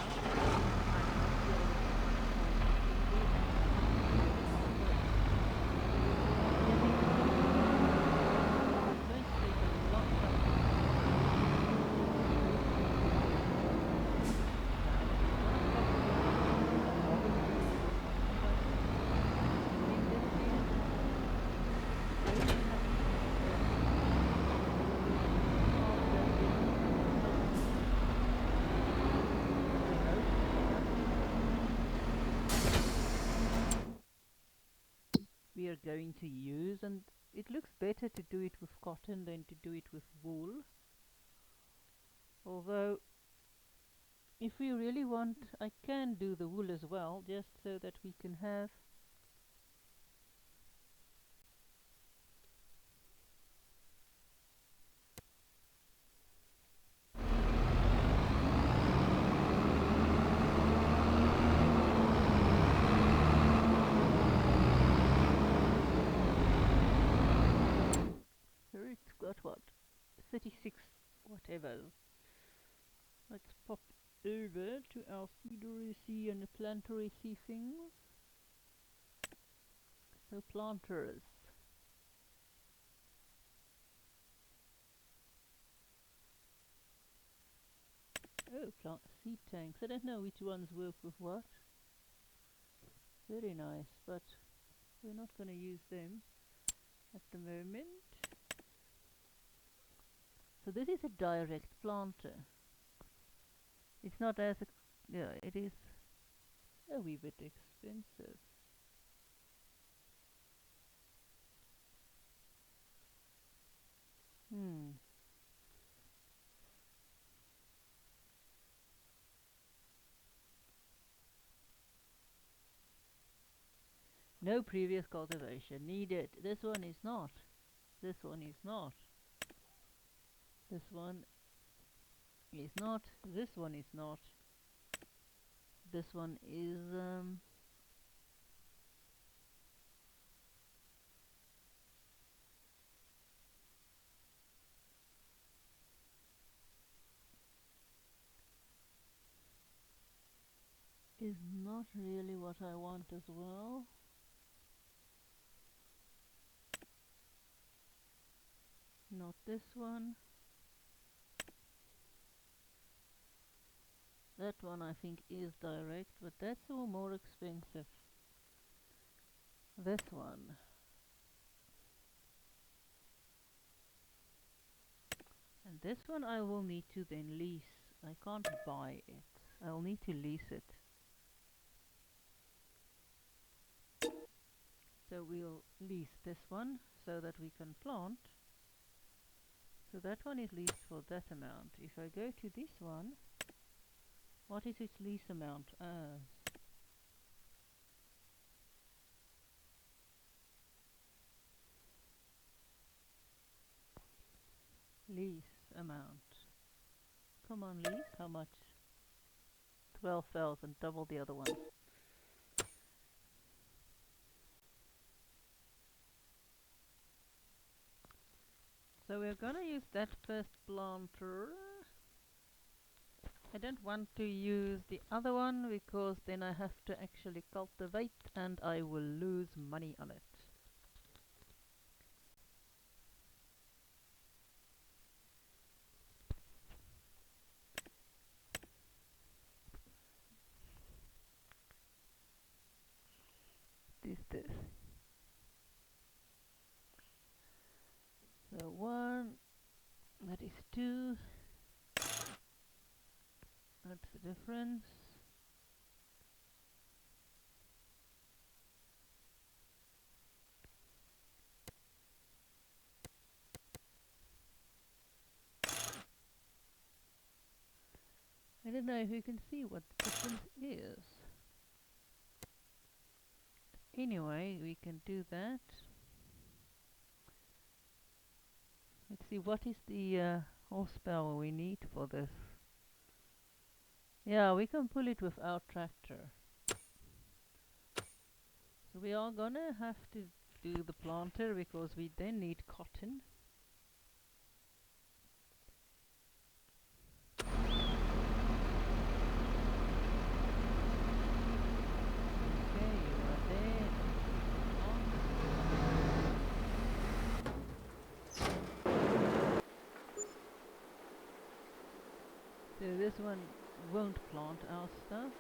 We are going to use, and it looks better to do it with cotton than to do it with wool. Although if we really want, I can do the wool as well, just so that we can have here. It's got what, 36 whatever. Let's pop over to our seederacy and planteracy things. So planters. Oh, plant seed tanks. I don't know which ones work with what. Very nice, but we're not going to use them at the moment. So this is a direct planter. It's not as, yeah, it is a wee bit expensive. No previous cultivation needed. This one is not. This one is not. This one is not. This one is not. This one is not really what I want as well. Not this one. That one I think is direct, but that's all more expensive. This one. And this one I will need to then lease. I can't buy it. I'll need to lease it. So we'll lease this one so that we can plant. So that one is leased for that amount. If I go to this one, what is its lease amount as? Lease amount. Come on, lease. How much? 12 cells and double the other one. So we're gonna use that first planter. I don't want to use the other one because then I have to actually cultivate and I will lose money on it. This. So 1, that is 2. That's the difference. I don't know if you can see what the difference is. Anyway, we can do that. Let's see, what is the horsepower we need for this? Yeah, we can pull it without tractor. So we are gonna have to do the planter because we then need cotton. Okay, you are there. So this one won't plant our stuff.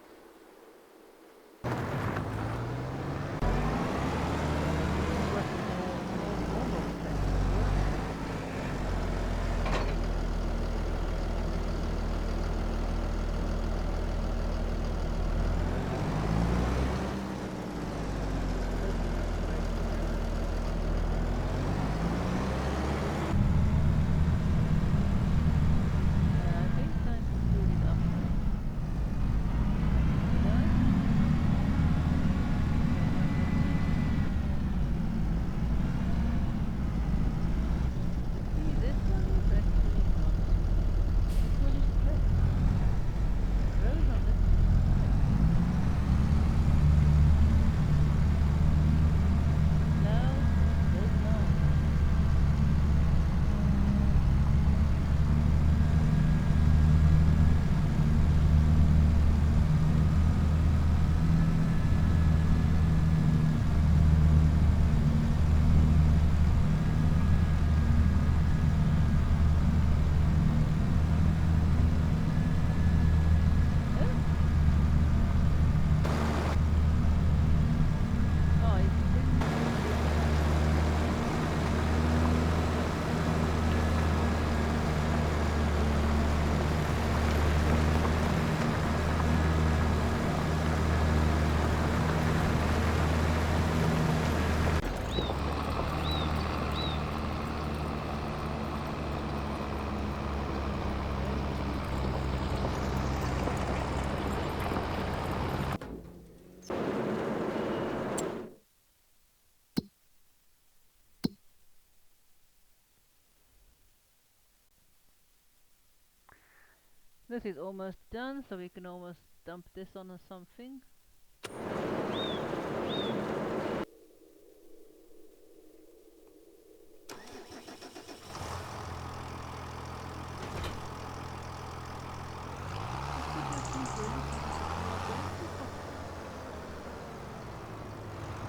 This is almost done, so we can almost dump this on something.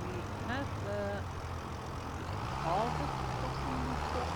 We have harvest cotton stock.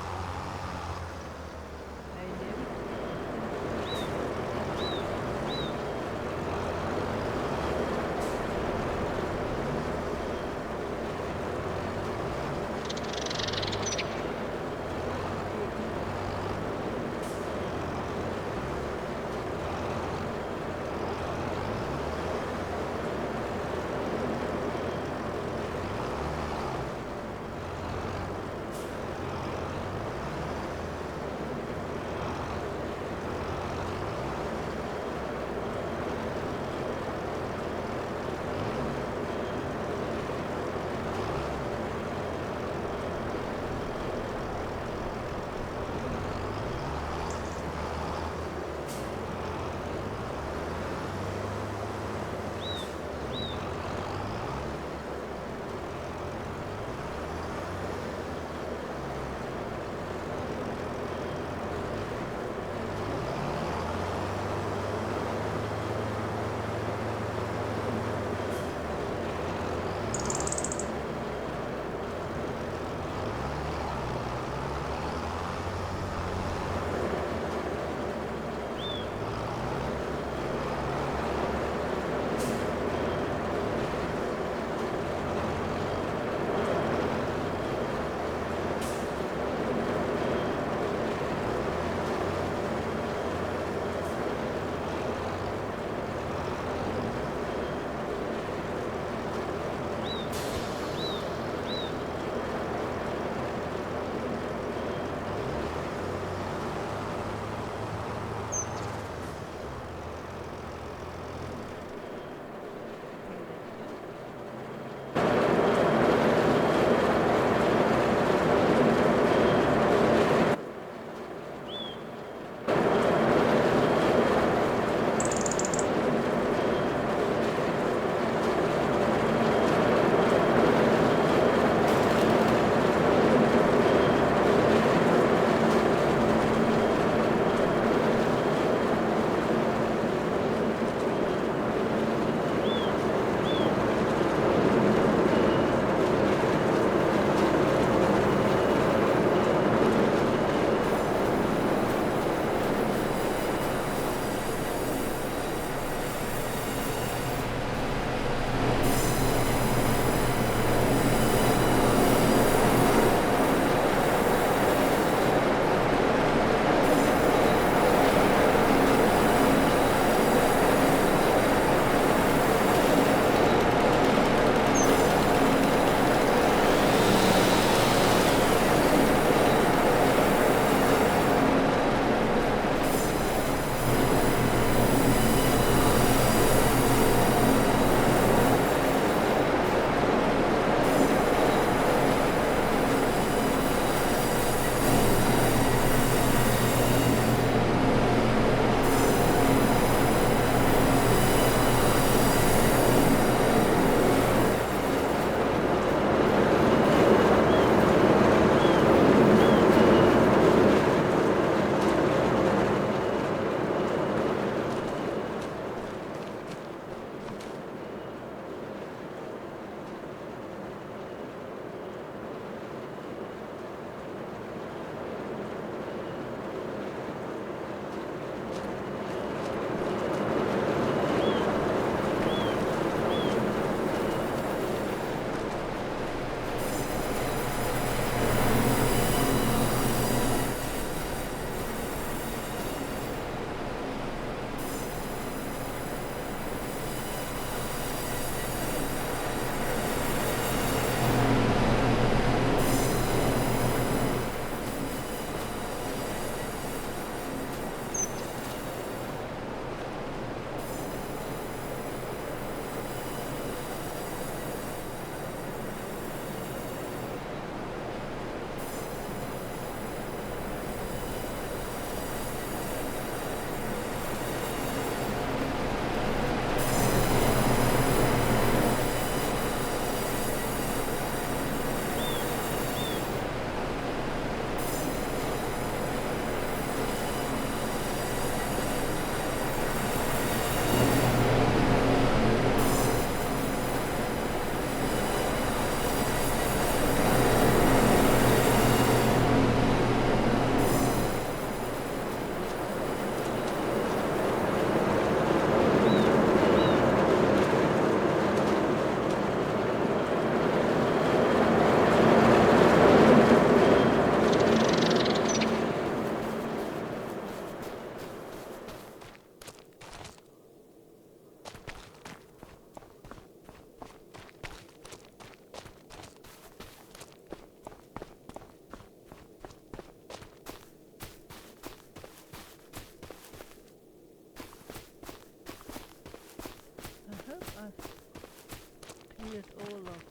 cleared all of.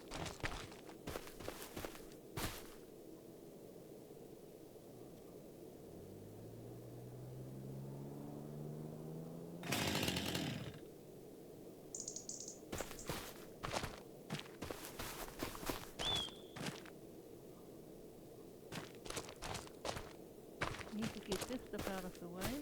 Need to get this stuff out of the way.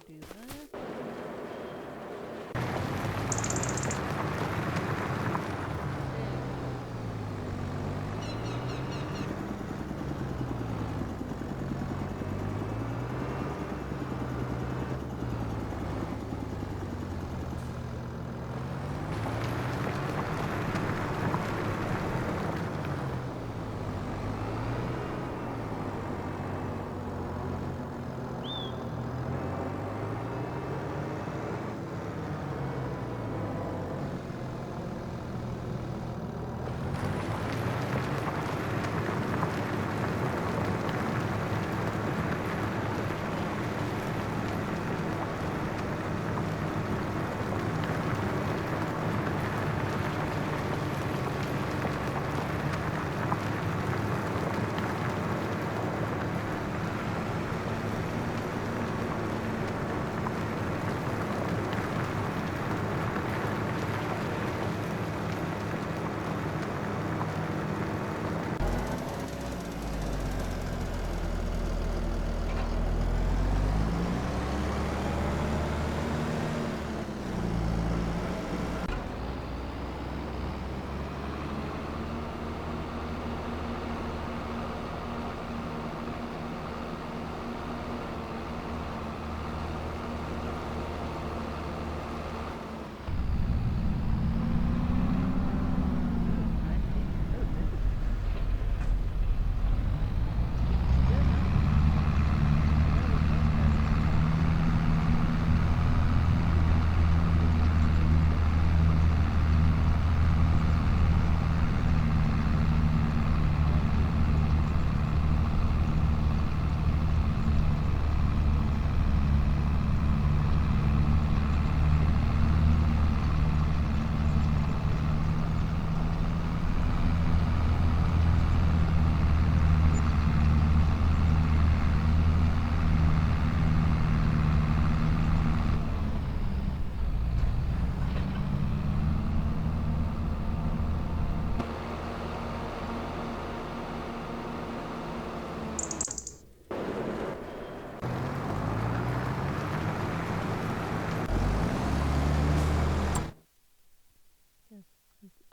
Do that.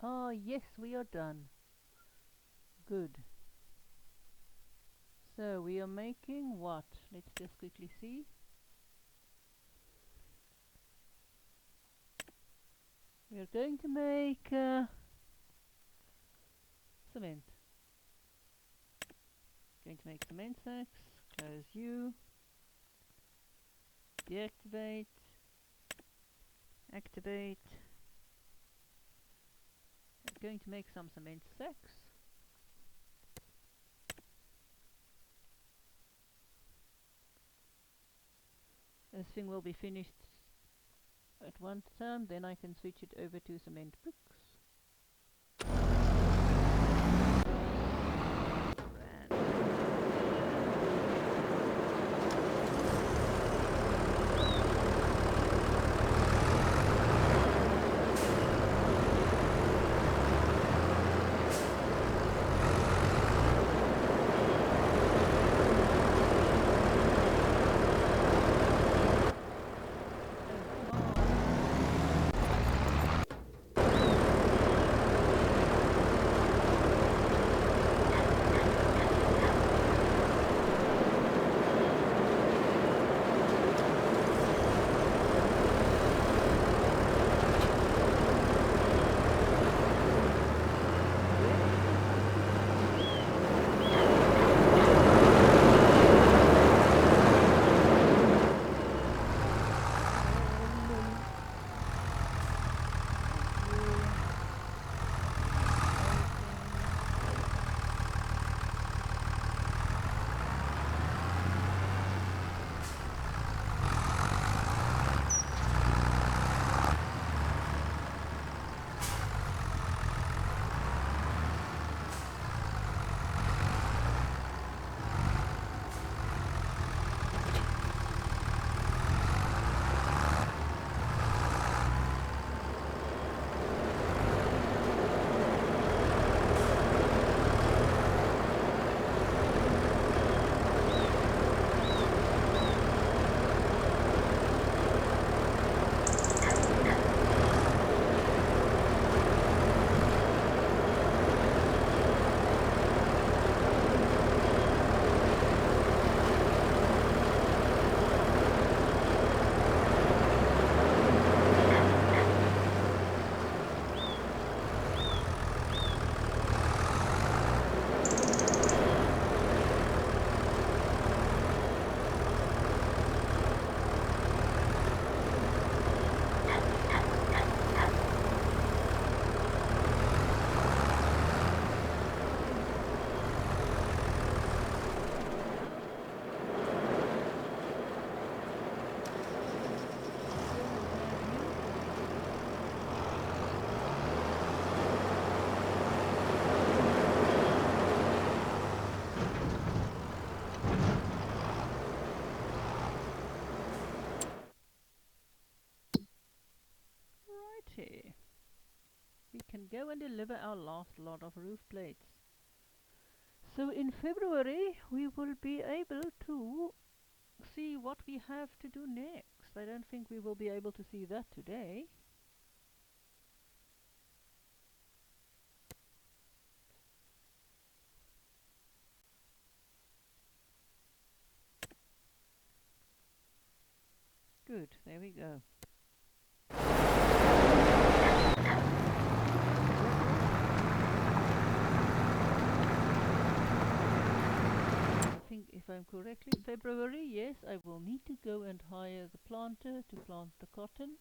Oh, yes, we are done. Good. So we are making what? Let's just quickly see. We are going to make cement. Going to make cement sacks. Close U. Deactivate. Activate. I'm going to make some cement sacks. This thing will be finished at one time, then I can switch it over to cement bricks. We can go and deliver our last lot of roof plates. So in February we will be able to see what we have to do next. I don't think we will be able to see that today. Good, there we go. I think if I'm correctly, February, yes, I will need to go and hire the planter to plant the cotton.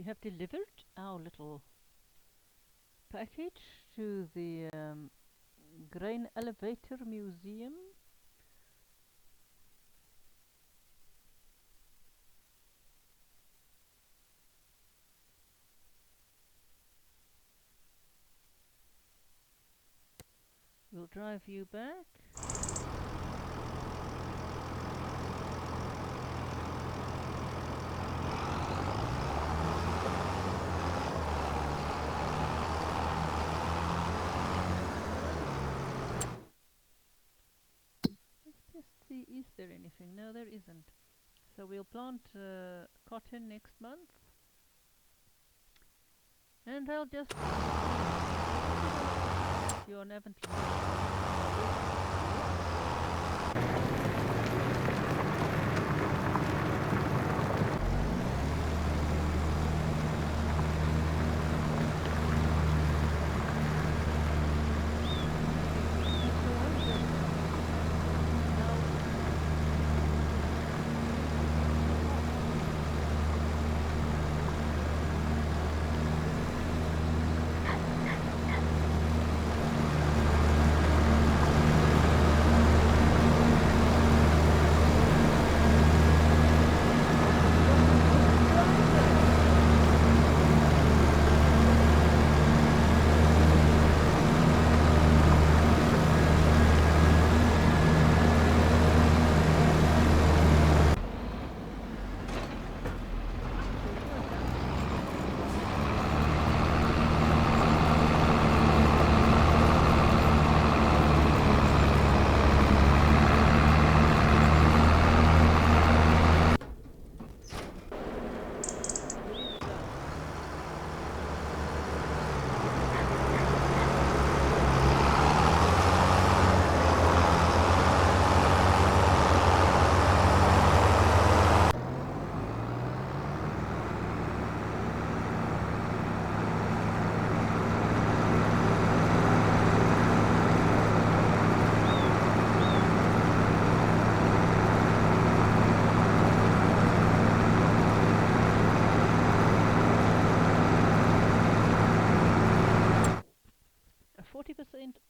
have delivered our little package to the Grain Elevator Museum. We'll drive you back. Let's just see, is there anything? No, there isn't. So we'll plant cotton next month. And I'll just... You haven't...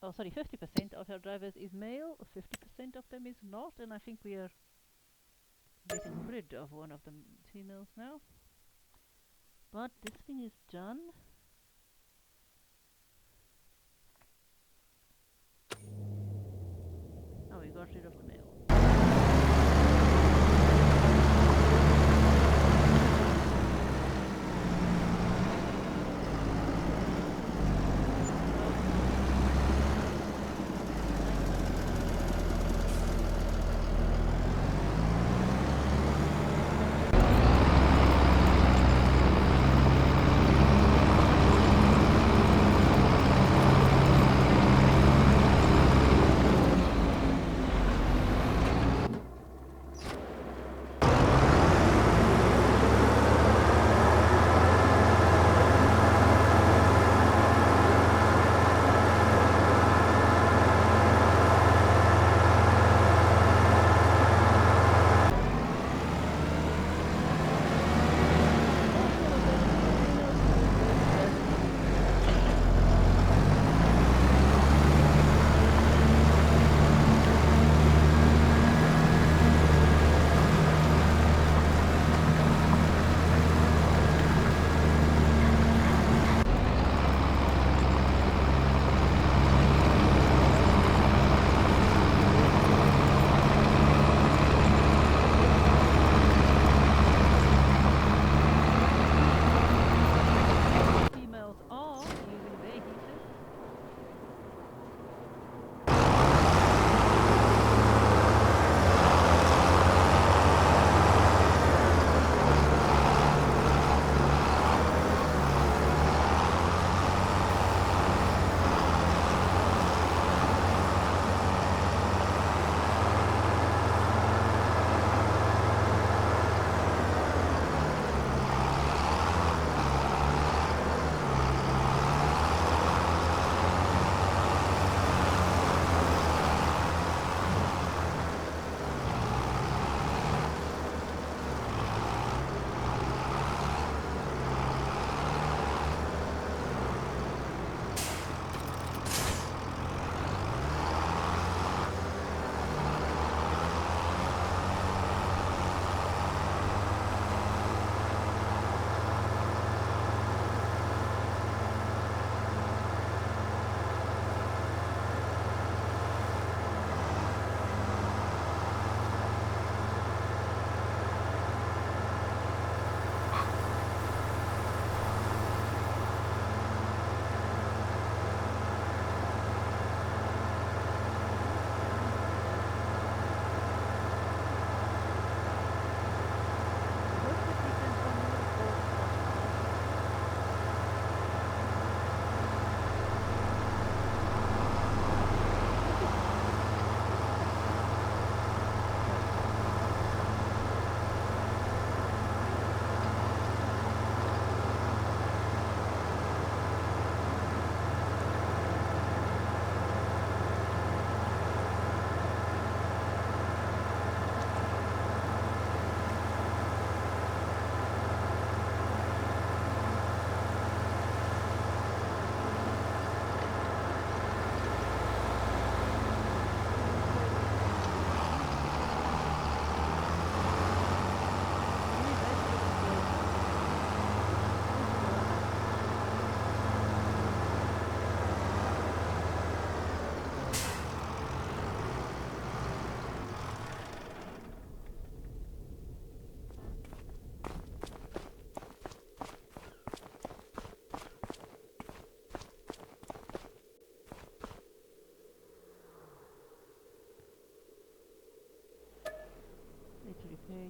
Oh, sorry, 50% of our drivers is male, 50% of them is not, and I think we are getting rid of one of the females now. But this thing is done. Oh, we got rid of the male.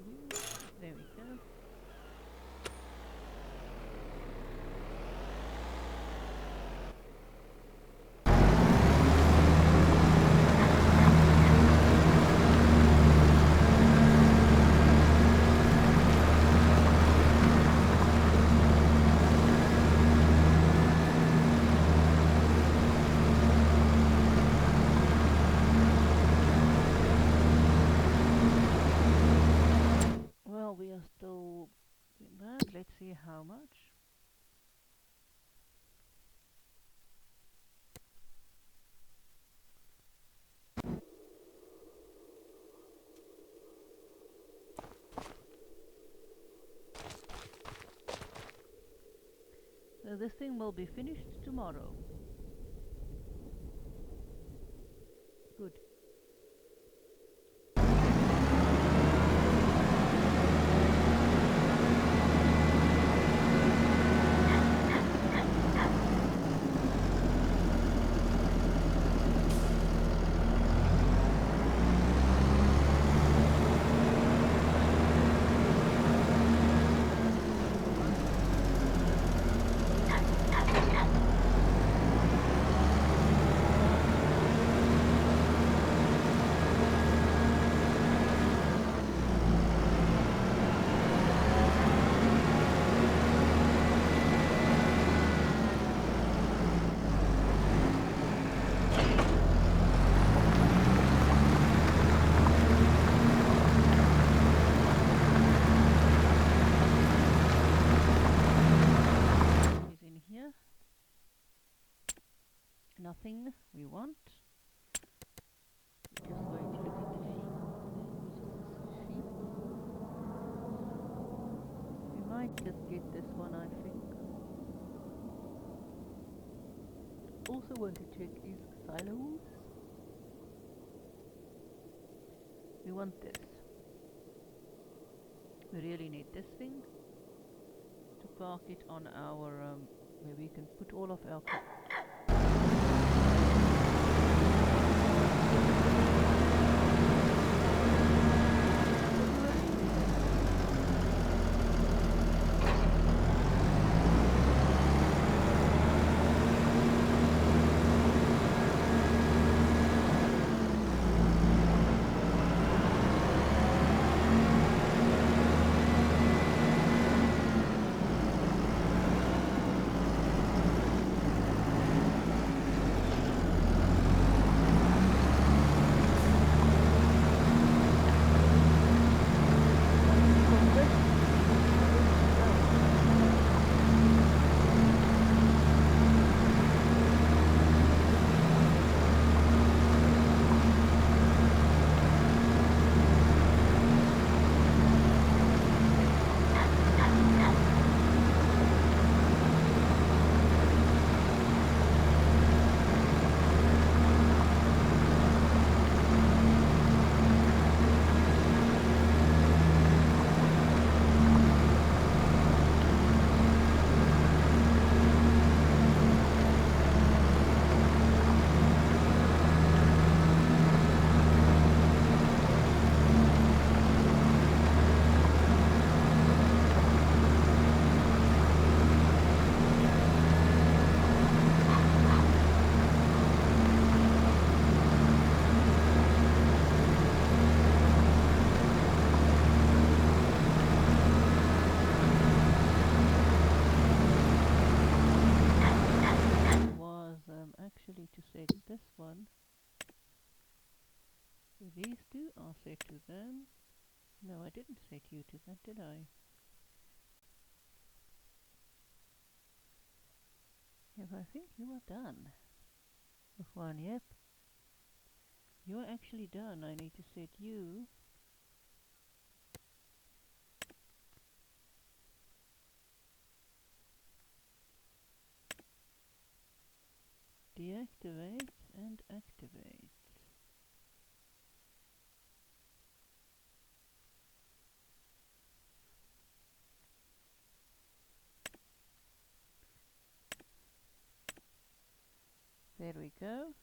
you. There we go. Well, we are still doing that. Let's see how much. So this thing will be finished tomorrow. Good. Here. Nothing we want. We're just going to look at the sheep. Which is this sheep? We might just get this one, I think. Also want to check these silos. We want this. We really need this thing to park it on our where we can put all of our actually to set this one. So these two are set to them. No, I didn't set you to that, did I? Yes, I think you are done with one, yep. You are actually done. I need to set you. Deactivate and activate. There we go.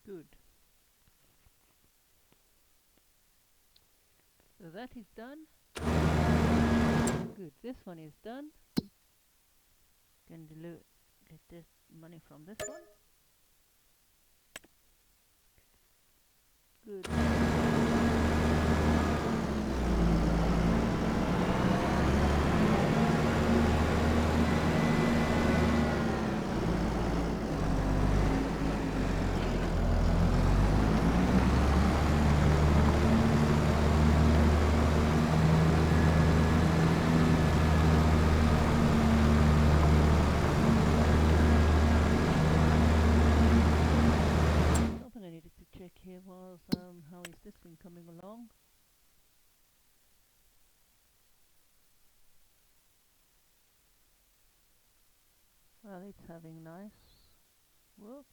Good. So that is done. Good. This one is done. Can get this money from this one. Good. Something I needed to check here was how is this thing coming along? Well, it's having nice work.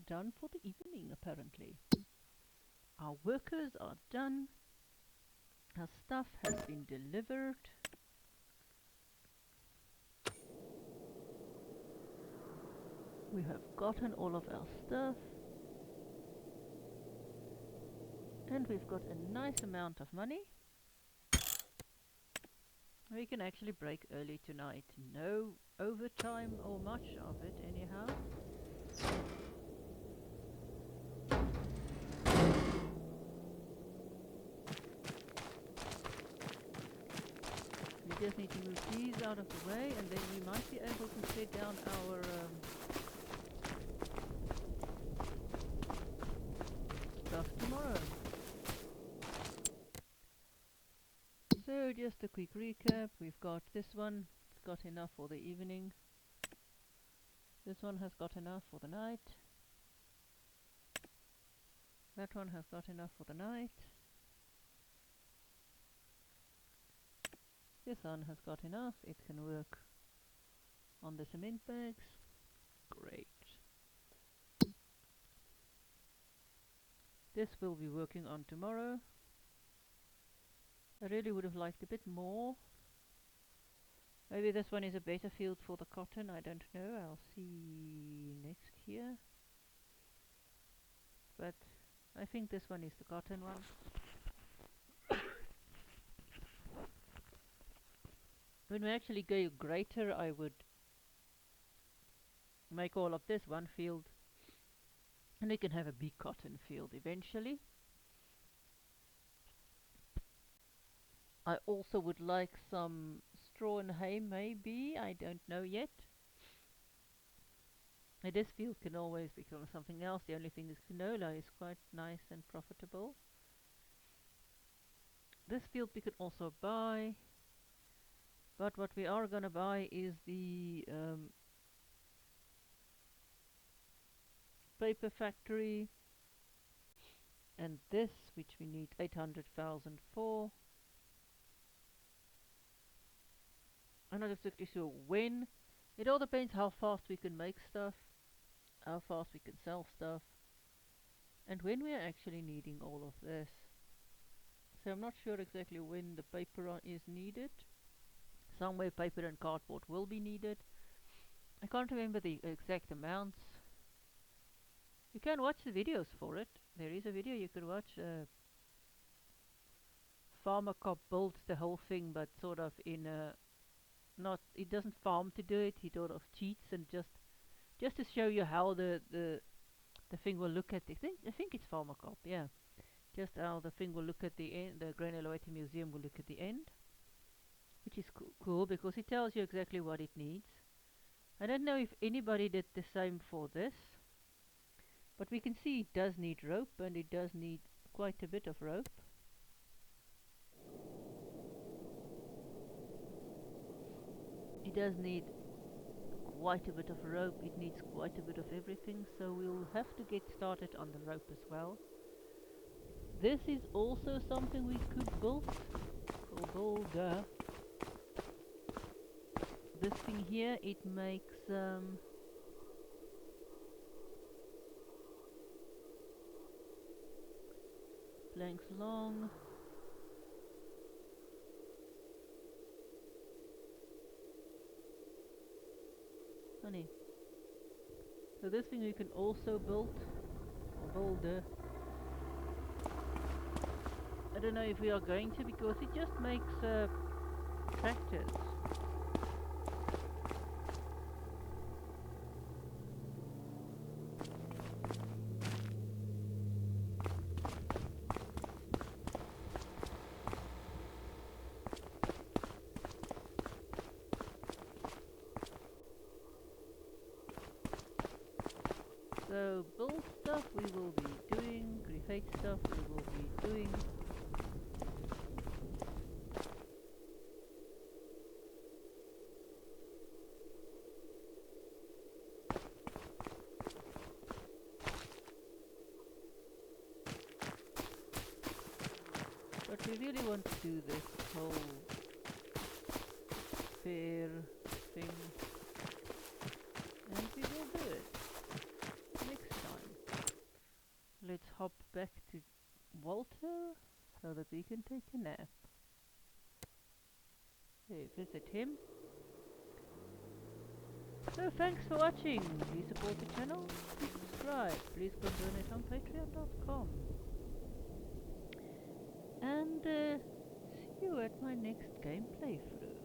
done for the evening, apparently. Our workers are done. Our stuff has been delivered. We have gotten all of our stuff. And we've got a nice amount of money. We can actually break early tonight. No overtime or much of it anyhow. We just need to move these out of the way and then we might be able to set down our stuff tomorrow. So just a quick recap. We've got this one, it's got enough for the evening. This one has got enough for the night. That one has got enough for the night. This one has got enough. It can work on the cement bags. Great. This will be working on tomorrow. I really would have liked a bit more. Maybe this one is a better field for the cotton, I don't know. I'll see next here. But I think this one is the cotton one. When we actually go greater, I would make all of this one field. And we can have a big cotton field eventually. I also would like some straw and hay, maybe. I don't know yet. Now this field can always become something else. The only thing is canola is quite nice and profitable. This field we can also buy. But what we are gonna buy is the paper factory. And this, which we need 800,000 for. I'm not exactly sure when. It all depends how fast we can make stuff, how fast we can sell stuff, and when we are actually needing all of this. So I'm not sure exactly when the paper is needed. Somewhere paper and cardboard will be needed. I can't remember the exact amounts. You can watch the videos for it. There is a video you can watch. Farmer cop builds the whole thing, but sort of in a he doesn't farm to do it. He sort of cheats and just to show you how the thing will look at. I think it's Farmer Cop. Yeah, just how the thing will look at the end. The Granularity Museum will look at the end, which is cool because it tells you exactly what it needs. I don't know if anybody did the same for this, but we can see it does need rope, and it does need quite a bit of rope. It does need quite a bit of rope, it needs quite a bit of everything, so we'll have to get started on the rope as well. This is also something we could build. This thing here, it makes planks long. Funny. So this thing we can also build, or boulder. I don't know if we are going to, because it just makes tractors. So build stuff we will be doing, create stuff we will be doing. But we really want to do this whole fair thing, and we will do it next time. Walter so that we can take a nap. Okay, visit him. So thanks for watching. Please support the channel. Please subscribe. Please go donate on patreon.com. And see you at my next game playthrough.